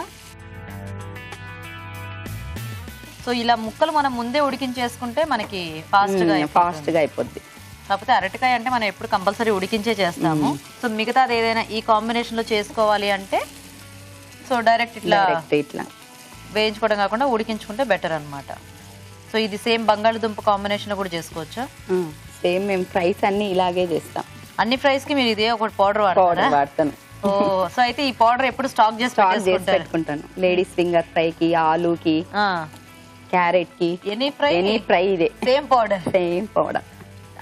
సో ఇలా ముక్కలు మనం ముందే ఉడికించేసుకుంటే మనకి ఫాస్ట్ గా అయిపోద్ది. కాకపోతే అరటికాయ అంటే మనం ఎప్పుడు కంపల్సరీ ఉడికించే చేస్తాము. సో మిగతాది ఏదైనా ఈ కాంబినేషన్ లో చేసుకోవాలి అంటే సో డైరెక్ట్ ఇట్లా వేయించుకోవడం కాకుండా ఉడికించుకుంటే బెటర్ అన్నమాట. సో ఇది సేమ్ బంగాళదుంప కాంబినేషన్ లో కూడా చేసుకోవచ్చా? సేమ్ మేము ఫ్రైస్ అన్ని ఇలాగే చేస్తాం. అన్ని ఫ్రైస్ కి మీరు ఇదే ఒకటి పౌడర్ వాడతాను. ఓ, సో అయితే ఈ పౌడర్ ఎప్పుడు స్టాక్ చేసి పెట్టుకుంటాను. లేడీస్ ఫింగర్ ఫ్రై కి, ఆలూకి, క్యారెట్ కి, ఎనీ ఫ్రై ఇదే సేమ్ పౌడర్.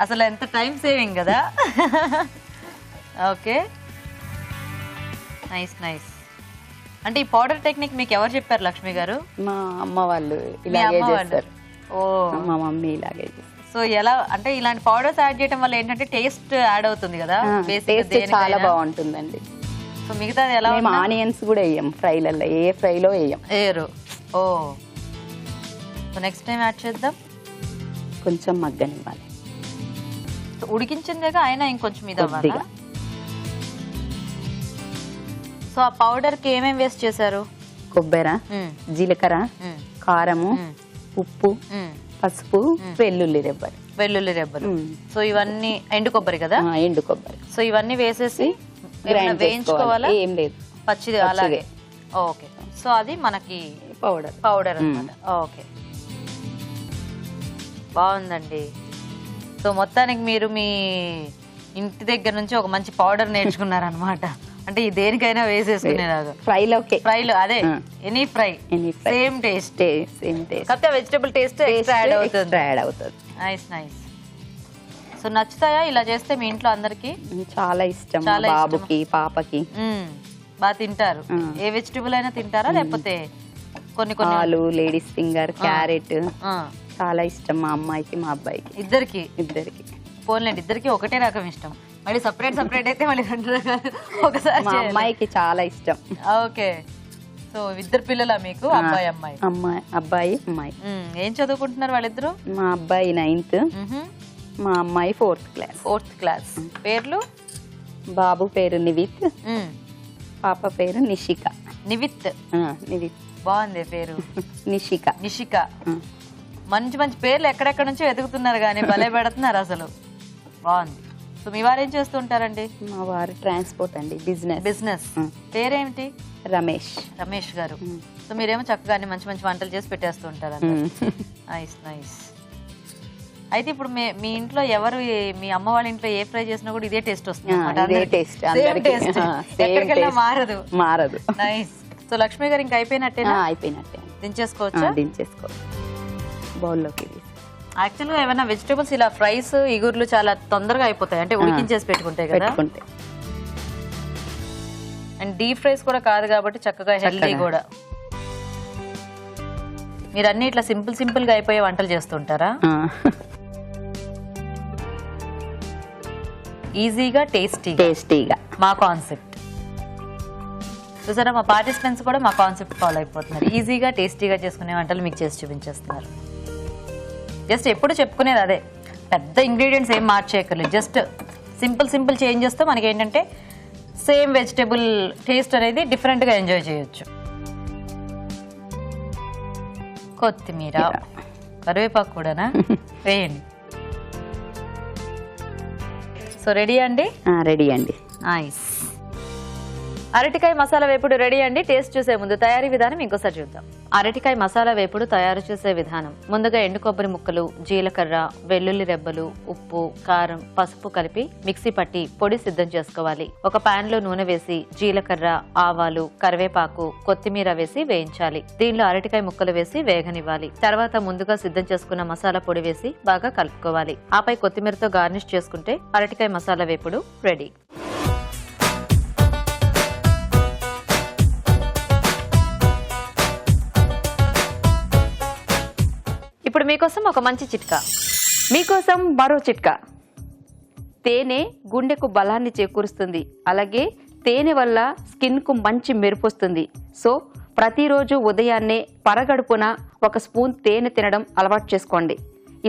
అసలు ఎంత టైం సేవింగ్ కదా. Okay, nice nice. అంటే ఈ పౌడర్ టెక్నిక్ మీకు ఎవరు చెప్పారు లక్ష్మి గారు? మా అమ్మ వాళ్ళు ఇలాగే చేస్తారు. ఓ, మా మమ్మీ ఇలాగే చేస్తారు. సో ఎలా అంటే ఇలాంటి పౌడర్స్ యాడ్ చేయడం వల్ల ఏంటంటే టేస్ట్ యాడ్ అవుతుంది కదా, టేస్ట్ చాలా బాగుంటుందండి. సో మిగతాది ఎలా? మేము ఆనియన్స్ కూడా వేయం ఫ్రైలలో, ఏ ఫ్రైలో వేయరు. ఓ, సో నెక్స్ట్ టైం యాడ్ చేద్దాం. కొంచెం మగ్గనివ్వాలి. సో ఉడికించిందేగా అయినా ఇంకొంచెం ఇది అవ్వాలా? సో ఆ పౌడర్ కి ఏమేమి వేస్ట్ చేశారు? కొబ్బరి, జీలకర్ర, కారము, ఉప్పు, పసుపు, వెల్లుల్లి రెబ్బలు. సో ఇవన్నీ ఎండు కొబ్బరి కదా? ఎండు కొబ్బరి. సో ఇవన్నీ వేసేసి వేయించుకోవాలా? ఏం లేదు, పచ్చిది అలాగే. ఓకే, సో అది మనకి పౌడర్ అన్నమాట. ఓకే, బాగుందండి. సో మొత్తానికి మీరు మీ ఇంటి దగ్గర నుంచి ఒక మంచి పౌడర్ నేర్చుకున్నారనమాట. అంటే ఈ దేనికైనా వేసేసుకునేలాగా. ఫ్రైలో అదే ఎనీ ఫ్రై సేమ్ టేస్ట్. కాకపోతే వెజిటబుల్ టేస్ట్ ఎక్స్ట్రా యాడ్ అవుతుంది. Nice nice. సో నచ్చుతాయా ఇలా చేస్తే మీ ఇంట్లో అందరికి? చాలా ఇష్టం. బాబుకి, పాపకి బాగా తింటారు. ఏ వెజిటబుల్ అయినా తింటారా లేకపోతే కొన్ని ఆలు, లేడీస్ ఫింగర్, క్యారెట్ చాలా ఇష్టం మా అమ్మాయికి, మా అబ్బాయికి, ఇద్దరికి. పోన్లేండి, ఇద్దరికి ఒకటే రకం ఇష్టం. మళ్ళీ సపరేట్ అయితే మళ్ళీ 2 రకాలు ఒకసారి. మా అమ్మాయికి చాలా ఇష్టం. ఓకే, సో ఇద్దరు పిల్లలా మీకు? అబ్బాయి అబ్బాయి అమ్మాయి. ఏం చదువుకుంటున్నారు వాళ్ళిద్దరు? మా అబ్బాయి 9th, మా అమ్మాయి 4th క్లాస్. పేర్లు? బాబు పేరు నివిత్, పాప పేరు నిషిక. నివిత్ బాగుంది పేరు. నిషిక. మంచి మంచి పేర్లు ఎక్కడెక్కడ నుంచి వెతుకుతున్నారు కానీ భలే పెడుతున్నారు అసలు. బాగుంది. సో మీ వారు ఏం చేస్తూ ఉంటారండి? మా వారు ట్రాన్స్పోర్ట్ అండి, బిజినెస్. పేరేమిటి? రమేష్ గారు. సో మీరేమో చక్కగా అన్ని మంచి మంచి వంటలు చేసి పెట్టేస్తూ ఉంటారు. Nice nice. అయితే ఇప్పుడు మీ ఇంట్లో ఎవరు మీ అమ్మ వాళ్ళ ఇంట్లో ఏ ఫ్రై చేసినా కూడా ఇదే టేస్ట్ వస్తుంది, మారదు. నైస్. సో లక్ష్మి గారు ఇంకా అయిపోయినట్టేనా? అయిపోయినట్టే. దించేసుకోవచ్చా? దించేసుకోవచ్చు. బౌల్లోకి యాక్చువల్గా ఏమైనా వెజిటేబుల్స్ ఇలా ఫ్రైస్ ఇగుర్లు చాలా తొందరగా అయిపోతాయి, అంటే ఉడికించేసి పెట్టుకుంటాయి కదా. అండ్ డీప్ ఫ్రైస్ కూడా కాదు కాబట్టి చక్కగా హెల్దీ కూడా. మీరు అన్ని ఇట్లా సింపుల్ గా అయిపోయే వంటలు చేస్తుంటారా? ఈజీగా టేస్టీగా మా కాన్సెప్ట్ చూసారా. మా పార్టిసిపెంట్స్ కూడా మా కాన్సెప్ట్ ఫాలో అయిపోతున్నారు. ఈజీగా టేస్టీగా చేసుకునే వంటలు మీకు చేసి చూపించేస్తున్నారు. జస్ట్ ఎప్పుడు చెప్పుకునేది అదే, పెద్ద ఇంగ్రీడియంట్స్ ఏం మార్చేయక్కర్లేదు. జస్ట్ సింపుల్ చేంజెస్తో మనకి ఏంటంటే సేమ్ వెజిటేబుల్ టేస్ట్ అనేది డిఫరెంట్గా ఎంజాయ్ చేయొచ్చు. కొత్తిమీర, కరివేపాకు కూడానా వేయండి. సో రెడీ అండి? రెడీ అండి. నైస్. అరటికాయ మసాలా వేపుడు రెడీ అండి. టేస్ట్ చూసే ముందు తయారీ విధానం ఇంకోసారి చూద్దాం. అరటికాయ మసాలా వేపుడు తయారు చేసే విధానం: ముందుగా ఎండు కొబ్బరి ముక్కలు, జీలకర్ర, వెల్లుల్లి రెబ్బలు, ఉప్పు, కారం, పసుపు కలిపి మిక్సీ పట్టి పొడి సిద్ధం చేసుకోవాలి. ఒక పాన్ లో నూనె వేసి జీలకర్ర, ఆవాలు, కరివేపాకు, కొత్తిమీర వేసి వేయించాలి. దీనిలో అరటికాయ ముక్కలు వేసి వేగనివ్వాలి. తర్వాత ముందుగా సిద్ధం చేసుకున్న మసాలా పొడి వేసి బాగా కలుపుకోవాలి. ఆపై కొత్తిమీరతో గార్నిష్ చేసుకుంటే అరటికాయ మసాలా వేపుడు రెడీ. ఇప్పుడు మీకోసం ఒక మంచి చిట్కా. మీకోసం మరో చిట్కా. తేనె గుండెకు బలాన్ని చేకూరుస్తుంది, అలాగే తేనె వల్ల స్కిన్కు మంచి మెరుపు వస్తుంది. సో ప్రతిరోజు ఉదయాన్నే పరగడుపున ఒక స్పూన్ తేనె తినడం అలవాటు చేసుకోండి.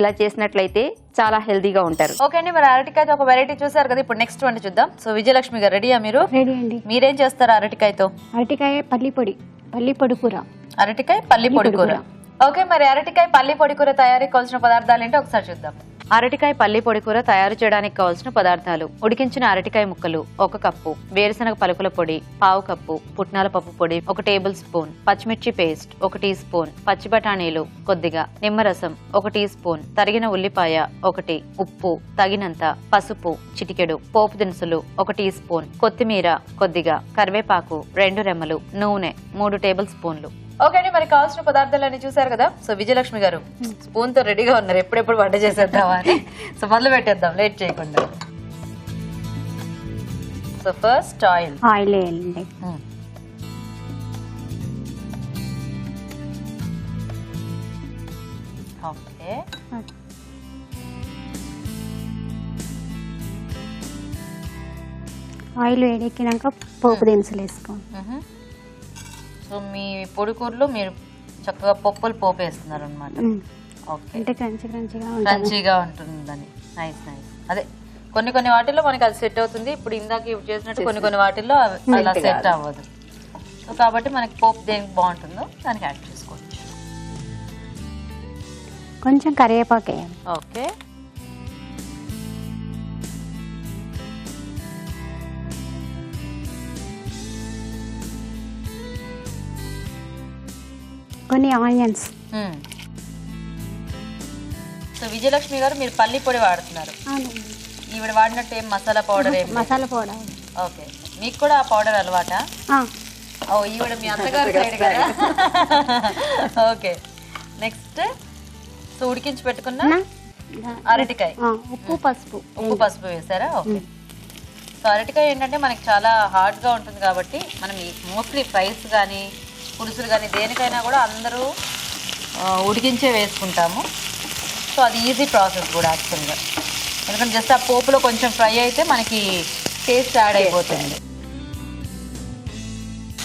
ఇలా చేసినట్లయితే చాలా హెల్దీగా ఉంటారు. ఓకే అండి, మరి అరటికాయతో ఒక వెరైటీ చూసారు కదా, ఇప్పుడు నెక్స్ట్ వంట చూద్దాం. సో విజయలక్ష్మి గారు రెడీయా? మీరు రెడీ అండి. మీరేం చేస్తారు అరటికాయతో? అరటికాయ పల్లి పొడి కూర. అరటికాయ పల్లి పొడి కూర. ఓకే, మరి అరటికాయ పల్లి పొడి కూర తయారీకి కావాల్సిన పదార్థాలు ఏంటో ఒకసారి చూద్దాం. అరటికాయ పల్లి పొడి కూర తయారు చేయడానికి కావాల్సిన పదార్థాలు: ఉడికించిన అరటికాయ ముక్కలు 1 కప్పు, వేరుశనగ పలుకుల పొడి 1/2 కప్పు, పుట్నాల పప్పు పొడి 1 టేబుల్ స్పూన్, పచ్చిమిర్చి పేస్ట్ 1 టీ స్పూన్, పచ్చి బఠానీలు కొద్దిగా, నిమ్మరసం 1 టీ స్పూన్, తరిగిన ఉల్లిపాయ 1, ఉప్పు తగినంత, పసుపు చిటికెడు, పోపు దినుసులు 1 టీ స్పూన్, కొత్తిమీర కొద్దిగా, కరివేపాకు 2 రెమ్మలు, నూనె 3 టేబుల్ స్పూన్లు. ఓకే అండి, మరి కావాల్సిన పదార్థాలన్నీ చూసారు కదా. సో విజయలక్ష్మి గారు స్పూన్ తో రెడీగా ఉన్నారు, ఎప్పుడెప్పుడు వంట చేసేద్దామా అని. సో మొదలు పెట్టేద్దాం లేట్ చేయకుండా. సో ఫస్ట్ ఆయిల్ వేయండి. ఓకే, ఆయిల్ వేడెక్కినాక పోపు దినుసులు వేసుకోండి. సో మీ పొడి కూరలో మీరు చక్కగా పోపు వేస్తున్నారు అనమాట. ఓకే, అంటే క్రంచీగా ఉంటుందని. Nice nice. అదే కొన్ని వాటిల్లో మనకి అది సెట్ అవుతుంది. ఇప్పుడు ఇందాక చేసినట్టు కొన్ని వాటిల్లో అలా సెట్ అవ్వదు. సో కాబట్టి మనకి పోపు దేనికి బాగుంటుందో దానికి యాడ్ చేసుకోవచ్చు. కొంచెం కరివేపాకు వేయాలి. ఓకే, కొన్ని ఆనియన్స్. సో విజయలక్ష్మి గారు మీరు పల్లి పొడి వాడుతున్నారు. ఈవిడ వాడినట్టు ఏం masala powder? Masala powder. Okay, మీకు కూడా ఆ పౌడర్ అలవాటా? ఓ, ఈవిడ మీ అత్తగారు సైడ్ కదా. ఓకే, నెక్స్ట్ సో ఉడికించి పెట్టుకున్న అరటికాయ ఉప్పు పసుపు వేసారా? ఓకే. సో అరటికాయ ఏంటంటే మనకి చాలా హార్డ్గా ఉంటుంది కాబట్టి మనం మోస్ట్లీ ఫ్రైస్ కానీ పులుసులు కానీ దేనికైనా కూడా అందరూ ఉడికించే వేసుకుంటాము. సో అది ఈజీ ప్రాసెస్ కూడా యాక్చువల్గా, ఎందుకంటే జస్ట్ ఆ పోపులో కొంచెం ఫ్రై అయితే మనకి టేస్ట్ యాడ్ అయిపోతుంది.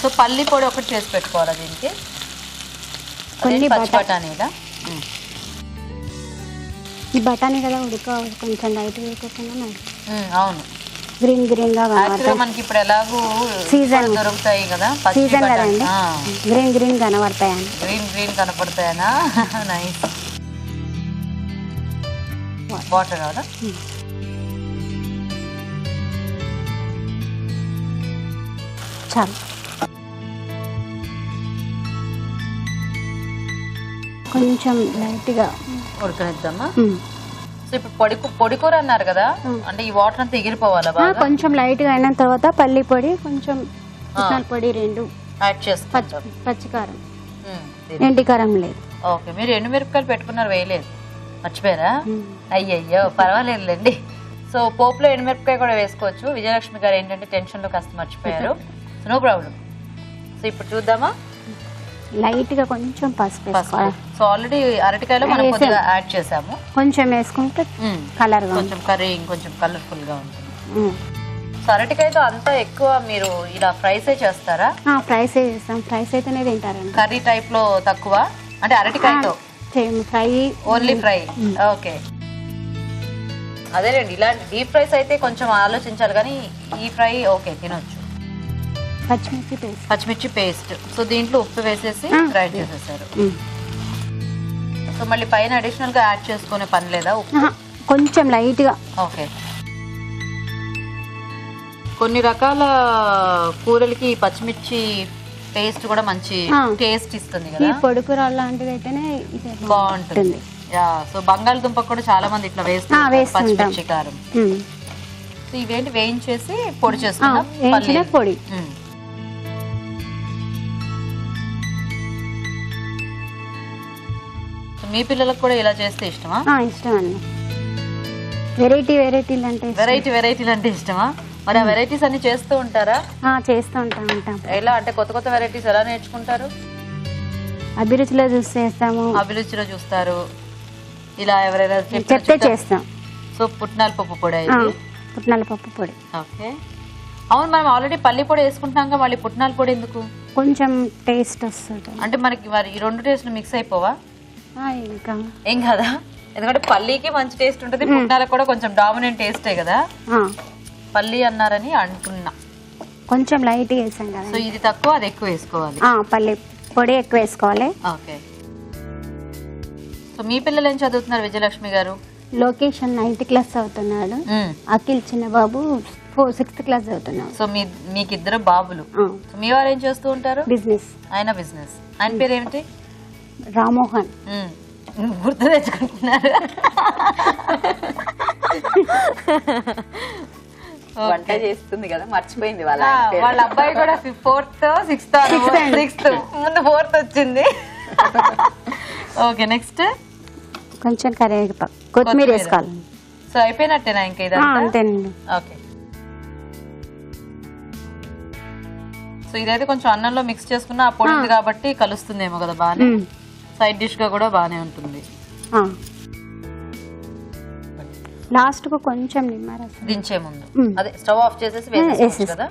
సో పల్లి పొడి ఒకటి చేసి పెట్టుకోవాలి దీనికి. పచ్చి బఠానీలా? ఈ బఠానీ కదా ఉడకాలి, కొంచెం లైట్ ఉడకకుండా. అవును, గ్రీన్ గా మనకి ఇప్పుడు ఎలాగూ సీజన్ దొరుకుతాయి కదా, సీజన్ కదండి, గ్రీన్ కనబడతాయని. గ్రీన్ కనపడతాయనా? నైస్. వాటర్ కావాలా? చాలు. కొంచెం లైట్గా ఉడకనిద్దామా? సో ఇప్పుడు పొడి కూర అన్నారు కదా, అంటే ఈ వాటర్ అంతా ఎగిరిపోవాలా బాగా? కొంచెం లైట్గా అయిన తర్వాత పల్లి పొడి, కొంచెం పుట్నాల పొడి 2 యాడ్ చేసుకుంటాం. పచ్చికారం, ఎండి కారం లేదు. ఓకే, మీరు ఎండుమిరపకాయలు పెట్టుకున్నారు, వేయలేదు, మర్చిపోయారా? అయ్యయ్యో పర్వాలేదులేండి. సో పోపులో ఎండుమిరపకాయ కూడా వేసుకోవచ్చు. విజయలక్ష్మి గారు ఏంటంటే టెన్షన్లో కాస్త మర్చిపోయారు. No problem. సో ఇప్పుడు చూద్దామా? లైట్గా కొంచెం పసుపు వేసుకోవాలి. సో ఆల్రెడీ అరటికాయలో మనం కొద్దిగా యాడ్ చేసాము, కొంచెం వేసుకుంటే కలర్గా, కొంచెం కర్రీ ఇంకొంచెం కలర్ఫుల్ గా ఉంటుంది. సో అరటికాయతో అంతా ఎక్కువ మీరు ఇలా ఫ్రైసే చేస్తారా? ఫ్రైస్ చేస్తాం, ఫ్రైస్ అయితేనే తింటారండి. కర్రీ టైప్ లో తక్కువ, అంటే అరటికాయతో ఫ్రై, ఓన్లీ ఫ్రై. ఓకే, అదేలేండి, ఇలాంటి డీప్ ఫ్రైస్ అయితే కొంచెం ఆలోచించాలి, కానీ ఈ ఫ్రై ఓకే తినొచ్చు. పచ్చిమిర్చి పేస్ట్. సో దీంట్లో ఉప్పు వేసేసి గ్రైండ్ చేసేసారు. సో మళ్ళీ పైన అడిషనల్ గా యాడ్ చేసుకునే పని లేదా? ఉప్పు కొంచెం లైట్ గా. ఓకే, కొన్ని రకాల కూరలకి పచ్చిమిర్చి పేస్ట్ కూడా మంచి టేస్ట్ ఇస్తుంది కదా. ఈ పొడి కూర లాంటిది అయితేనే బాగుంటుంది. యా, సో బంగాళదుంప కూడా చాలా మంది ఇట్లా వేస్తారు పచ్చిమిర్చి కారం. సో ఇవేంటి వేయించేసి పొడి చేసుకున్నాం పొడి. మీ పిల్లలకు కూడా ఇలా చేస్తే ఇష్టమా? ఇష్టం అండి. వెరైటీలు అంటే ఇష్టమా? మరి ఆ వెరైటీస్ అన్ని చేస్తూ ఉంటారా? చేస్తూ ఉంటాం. ఎలా అంటే కొత్త వెరైటీస్ ఎలా నేర్చుకుంటారు? అభిరుచిలో చేస్తాము. అభిరుచిలో చూస్తారు, ఇలా ఎవరైనా చెప్తే చేస్తాం. సో పుట్నాల పప్పు పొడి. పుట్నాల పప్పు పొడి. ఓకే, అవును, మనం ఆల్రెడీ పల్లి పొడి వేసుకుంటాం, మళ్ళీ పుట్నాల పొడి ఎందుకు? కొంచెం టేస్ట్ వస్తుంది. అంటే మనకి మరి ఈ రెండు టేస్ట్లు మిక్స్ అయిపోవా? ఇంకా ఏం కదా, ఎందుకంటే పల్లీకి మంచి టేస్ట్ ఉంటుంది, పుట్నాలకు కూడా కొంచెం డామినెంట్ టేస్టే కదా. పల్లి అన్నారని అంటున్నా. కొంచెం లైట్ వేసాం కదా. సో ఇది తక్కువ, అది ఎక్కువ వేసుకోవాలి. పల్లి పొడి ఎక్కువ వేసుకోవాలి. ఓకే, సో మీ పిల్లలు ఏం చదువుతున్నారు విజయలక్ష్మి గారు? లొకేషన్ 9th క్లాస్ చదువుతున్నాడు. అఖిల్ చిన్న బాబు 6th క్లాస్ చదువుతున్నాడు. సో మీకు ఇద్దరు బాబులు. సో మీ వారు ఏం చేస్తూ ఉంటారు? బిజినెస్. బిజినెస్. ఆయన పేరు ఏమిటి? రామోహన్. గుర్తు తెచ్చుకుంటున్నారు. వంట చేస్తుంది కదా, మర్చిపోయింది వాళ్ళ అబ్బాయి కూడా 4th 6th ముందు 4th వచ్చింది. ఓకే, నెక్స్ట్ కొంచెం కరివేపాకు, కొత్తిమీర వేసుకోవాలి. సో అయిపోయినట్టేనా ఇంకా ఇదంతా? అంతేనండి. ఓకే, సో ఇదైతే కొంచెం అన్నంలో మిక్స్ చేసుకున్న ఆ పొడి ఉంది కాబట్టి కలుస్తుందేమో కదా బాగానే. సైడ్ డిష్ గా కూడా బాగానే ఉంటుంది. లాస్ట్ కు కొంచెం నిమ్మరసం దించే ముందు, అదే స్టవ్ ఆఫ్ చేసేసి వేసేసుకోవచ్చు కదా.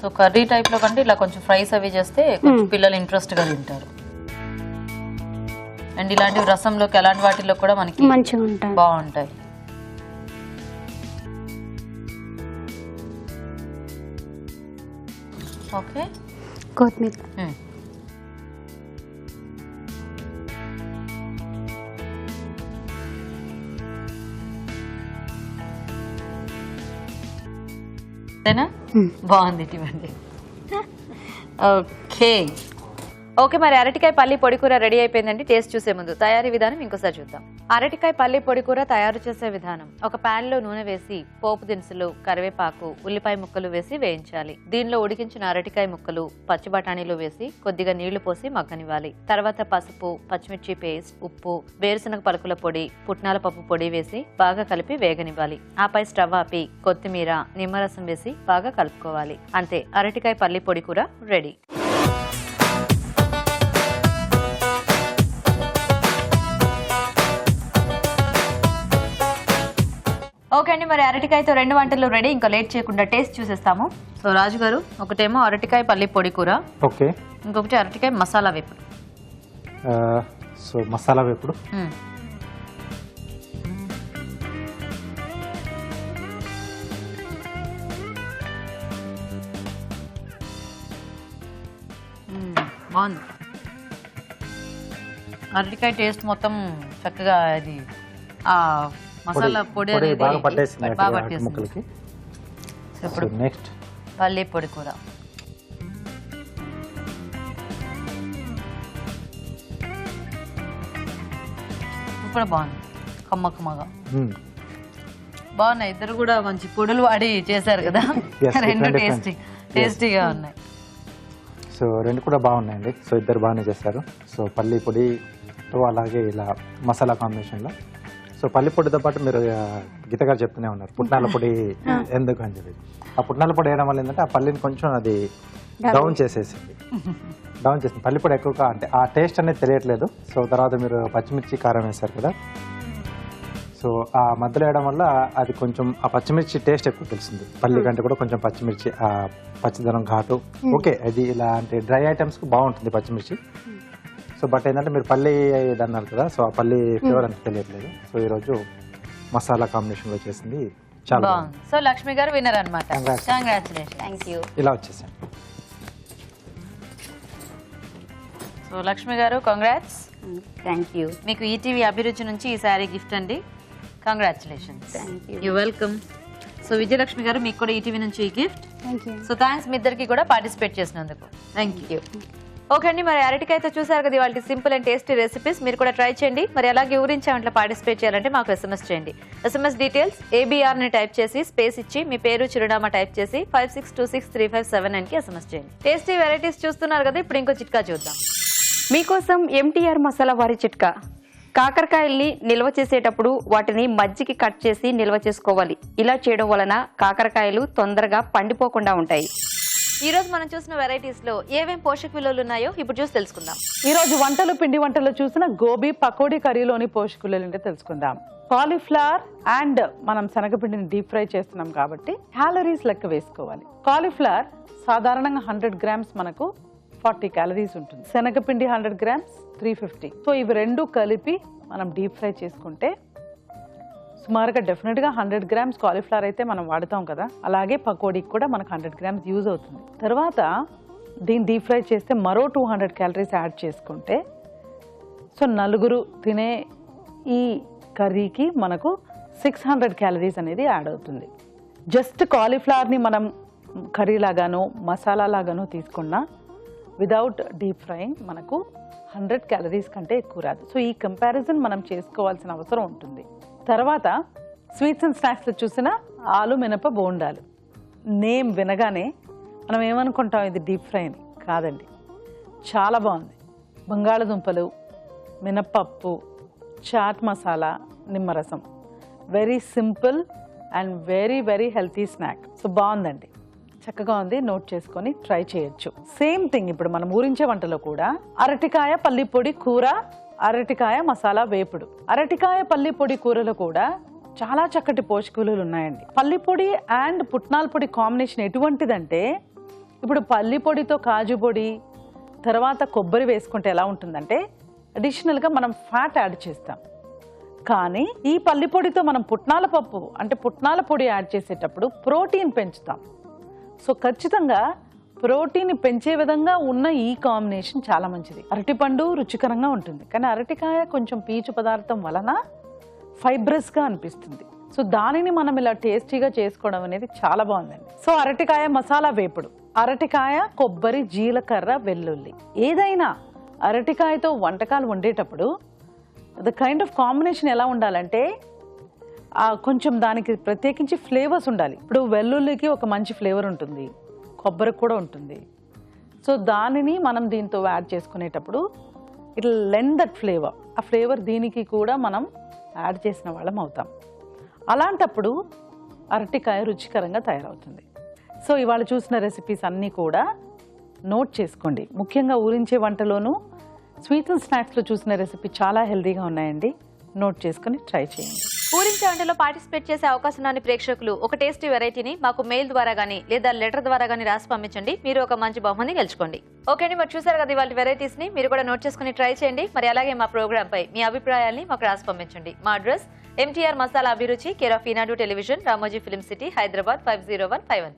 సో కర్రీ టైప్ లో కంటే ఇలా కొంచెం ఫ్రైస్ అవి చేస్తే కొంచెం పిల్లలు ఇంట్రెస్ట్ గా తింటారు. అండ్ ఇలాంటివి రసంలోకి అలాంటి వాటిల్లో కూడా మనకి మంచిగా ఉంటాయి, బాగుంటాయి. ఓకే, కొత్తిమీర. బాగుంది, ఇవ్వండి. ఓకే ఓకే, మరి అరటికాయ పల్లి పొడి కూర రెడీ అయిపోయిందండి. టేస్ట్ చూసే ముందు తయారీ విధానం ఇంకోసారి చూద్దాం. అరటికాయ పల్లి పొడి కూర తయారు చేసే విధానం: ఒక పాన్ లో నూనె వేసి పోపు దినుసులు, కరివేపాకు, ఉల్లిపాయ ముక్కలు వేసి వేయించాలి. దీనిలో ఉడికించిన అరటికాయ ముక్కలు, పచ్చి బఠానీలు వేసి కొద్దిగా నీళ్లు పోసి మగ్గనివ్వాలి. తర్వాత పసుపు, పచ్చిమిర్చి పేస్ట్, ఉప్పు, వేరుశనగ పలుకుల పొడి, పుట్నాల పప్పు పొడి వేసి బాగా కలిపి వేగనివ్వాలి. ఆపై స్టవ్ ఆపి కొత్తిమీర, నిమ్మరసం వేసి బాగా కలుపుకోవాలి. అంతే, అరటికాయ పల్లి పొడి కూర రెడీ. ఓకే అండి, మరి అరటికాయతో 2 వంటలు రెడీ. ఇంకా లేట్ చేయకుండా టేస్ట్ చూసేస్తాము. సో రాజు గారు, ఒకటేమో అరటికాయ పల్లి పొడి కూర, ఓకే, ఇంకొకటి అరటికాయ మసాలా వేపుడు. సో మసాలా వేపుడు. బాగుంది. అరటికాయ టేస్ట్ మొత్తం చక్కగా అది మసాలా పొడి అనేది బాగా పట్టేసింది బాగా అటు పట్టేసింది. ముక్కలకి. సో ఇప్పుడు నెక్స్ట్ పల్లి పొడి కూర. ఇప్పుడు బాగుంది, కమ్మ కమ్మగా బాగున్నాయి. ఇద్దరు కూడా మంచి పొడులు వాడి చేశారు కదా. Yes, రెండు different. టేస్టీగా ఉన్నాయి. సో రెండు కూడా బాగున్నాయండి. సో ఇద్దరు బాగానే చేశారు. సో పల్లి పొడితో అలాగే ఇలా మసాలా కాంబినేషన్లో. సో పల్లి పొడితో పాటు మీరు గీత గారు చెప్తూనే ఉన్నారు పుట్నాల పొడి ఎందుకు అని చెప్పి. ఆ పుట్నాల పొడి వేయడం వల్ల ఏంటంటే ఆ పల్లిని కొంచెం అది డౌన్ చేసేసింది. పల్లి పొడి ఎక్కువగా అంటే ఆ టేస్ట్ అనేది తెలియట్లేదు. సో తర్వాత మీరు పచ్చిమిర్చి కారం వేశారు కదా, సో ఆ మధ్యలో వేయడం వల్ల అది కొంచెం ఆ పచ్చిమిర్చి టేస్ట్ ఎక్కువ తెలిసింది. పల్లి కంటే కూడా కొంచెం పచ్చిమిర్చి ఆ పచ్చిదనం ఘాటు ఓకే. అది ఇలాంటి డ్రై ఐటమ్స్కి బాగుంటుంది పచ్చిమిర్చి. సో బట్ ఏంటంటే మీరు పల్లి ఇది అన్నారు కదా, సో ఆ పల్లి ఫ్లేవర్ అంత తెలియట్లేదు. సో ఈరోజు మసాలా కాంబినేషన్లో చేసింది చాలా బాగుంది. సో లక్ష్మి గారు విన్నర్ అనమాట. Congrats. కంగ్రాచులేషన్. Thank you. ఇలా వచ్చేసాను. So Lakshmi garu congrats. Thank you. మీకు ఈటీవీ అభిరుచి నుంచి ఈ శారీ గిఫ్ట్ అండి. Congratulations. Thank you. You welcome. So Vijayalakshmi garu మీకు కూడా ఈటీవీ నుంచి ఈ gift. Thank you. So thanks మీ ఇద్దరికి కూడా పార్టిసిపేట్ చేసినందుకు. Thank you. ఓకే అండి, మరి అరటికాయతో చూసారు కదా వాళ్ళకి సింపుల్ అండ్ టేస్టీ రెసిపీస్. మీరు కూడా ట్రై చేయండి. మరి అలాగే ఊరించే వంటలో పార్టిసిపేట్ చేయాలంటే మాకు ఎస్ఎంఎస్ చేయండి. ఎస్ఎంఎస్ డీటెయిల్స్ ఏబీఆర్ని టైప్ చేసి స్పేస్ ఇచ్చి మీ పేరు చిరునామా టైప్ చేసి 56263579కి ఎస్ఎంఎస్ చేయండి. టేస్టీ వెరైటీస్ చూస్తున్నారు కదా, ఇప్పుడు ఇంకో చిట్కా చూద్దాం. మీకోసం ఎంటీఆర్ మసాలా వారి చిట్కా. కాకరకాయల్ని నిల్వ చేసేటప్పుడు వాటిని మజ్జికి కట్ చేసి నిల్వ చేసుకోవాలి. ఇలా చేయడం వలన కాకరకాయలు తొందరగా పండిపోకుండా ఉంటాయి. ఈ రోజు మనం చూసిన వెరైటీస్ లో ఏమేం పోషక విలువలు ఉన్నాయో ఇప్పుడు చూసి తెలుసుకుందాం. ఈ రోజు పిండి వంటలు చూసిన గోబీ పకోడీ కర్రీలోని పోషక విలువలు ఏంటో తెలుసుకుందాం. కాలీఫ్లవర్ అండ్ మనం శనగపిండిని డీప్ ఫ్రై చేస్తున్నాం కాబట్టి క్యాలరీస్ లెక్క వేసుకోవాలి. కాలీఫ్లవర్ సాధారణంగా 100 గ్రామ్స్ మనకు 40 క్యాలరీస్ ఉంటుంది. శనగపిండి 100 గ్రామ్స్ 350. సో ఇవి రెండు కలిపి మనం డీప్ ఫ్రై చేసుకుంటే సుమారుగా డెఫినెట్గా 100 గ్రామ్స్ కాలీఫ్లవర్ అయితే మనం వాడతాం కదా, అలాగే పకోడీకి కూడా మనకు 100 గ్రామ్స్ యూజ్ అవుతుంది. తర్వాత దీన్ని డీప్ ఫ్రై చేస్తే మరో 200 క్యాలరీస్ యాడ్ చేసుకుంటే సో నలుగురు తినే ఈ కర్రీకి మనకు 600 క్యాలరీస్ అనేది యాడ్ అవుతుంది. జస్ట్ కాలీఫ్లవర్ని మనం కర్రీ లాగానో మసాలా లాగానో తీసుకున్నా విదౌట్ డీప్ ఫ్రైయింగ్ మనకు 100 క్యాలరీస్ కంటే ఎక్కువ రాదు. సో ఈ కంపారిజన్ మనం చేసుకోవాల్సిన అవసరం ఉంటుంది. తర్వాత స్వీట్స్ అండ్ స్నాక్స్లో చూసిన ఆలు మినప బోండాలు. నేమ్ వినగానే మనం ఏమనుకుంటాం ఇది డీప్ ఫ్రై అని. కాదండి, చాలా బాగుంది. బంగాళదుంపలు, మినప్పప్పు, చాట్ మసాలా, నిమ్మరసం. Very simple and very very healthy snack. So బాగుందండి, చక్కగా ఉంది. నోట్ చేసుకొని ట్రై చేయొచ్చు. సేమ్ థింగ్ ఇప్పుడు మనం ఊరించే వంటలో కూడా అరటికాయ పల్లి పొడి కూర, అరటికాయ మసాలా వేపుడు. అరటికాయ పల్లి పొడి కూరలో కూడా చాలా చక్కటి పోషక విలువలు ఉన్నాయండి. పల్లి పొడి అండ్ పుట్నాల పొడి కాంబినేషన్ ఎటువంటిదంటే ఇప్పుడు పల్లి పొడితో కాజు పొడి తర్వాత కొబ్బరి వేసుకుంటే ఎలా ఉంటుందంటే అడిషనల్గా మనం ఫ్యాట్ యాడ్ చేస్తాం. కానీ ఈ పల్లి పొడితో మనం పుట్నాల పప్పు అంటే పుట్నాల పొడి యాడ్ చేసేటప్పుడు ప్రోటీన్ పెంచుతాం. సో ఖచ్చితంగా ప్రోటీన్ పెంచే విధంగా ఉన్న ఈ కాంబినేషన్ చాలా మంచిది. అరటిపండు రుచికరంగా ఉంటుంది, కానీ అరటికాయ కొంచెం పీచు పదార్థం వలన ఫైబ్రస్గా అనిపిస్తుంది. సో దానిని మనం ఇలా టేస్టీగా చేసుకోవడం అనేది చాలా బాగుందండి. సో అరటికాయ మసాలా వేపుడు. అరటికాయ, కొబ్బరి, జీలకర్ర, వెల్లుల్లి. ఏదైనా అరటికాయతో వంటకాలు వండేటప్పుడు ద కైండ్ ఆఫ్ కాంబినేషన్ ఎలా ఉండాలంటే కొంచెం దానికి ప్రత్యేకించి ఫ్లేవర్స్ ఉండాలి. ఇప్పుడు వెల్లుల్లికి ఒక మంచి ఫ్లేవర్ ఉంటుంది, కొబ్బరికి కూడా ఉంటుంది. సో దానిని మనం దీంతో యాడ్ చేసుకునేటప్పుడు ఇట్ లెండ్ దట్ ఫ్లేవర్. ఆ ఫ్లేవర్ దీనికి కూడా మనం యాడ్ చేసిన వాళ్ళం అవుతాం. అలాంటప్పుడు అరటికాయ రుచికరంగా తయారవుతుంది. సో ఇవాళ చూసిన రెసిపీస్ అన్నీ కూడా నోట్ చేసుకోండి. ముఖ్యంగా ఊరించే వంటలోనూ స్వీట్స్ అండ్ స్నాక్స్లో చూసిన రెసిపీ చాలా హెల్తీగా ఉన్నాయండి. నోట్ చేసుకొని ట్రై చేయండి. ఊరించే వంటలో పార్టిసిపేట్ చేసే అవకాశాన్ని ప్రేక్షకులు ఒక టేస్టీ వెరైటీని మాకు మెయిల్ ద్వారా గానీ లేదా లెటర్ ద్వారా గానీ రాసి పంపించండి. మీరు ఒక మంచి బహుమతి గెలుచుకోండి. ఓకే అండి, మరి చూసారు కదా ఇవాళ వెరైటీస్ ని. మీరు కూడా నోట్ చేసుకుని ట్రై చేయండి. మరి అలాగే మా ప్రోగ్రామ్ పై మీ అభిప్రాయాల్ని మాకు రాసి పంపించండి. మా అడ్రస్ ఎంటీఆర్ మసాలా అభిరుచి, care of Eenadu television, Ramoji film city, Hyderabad 501512.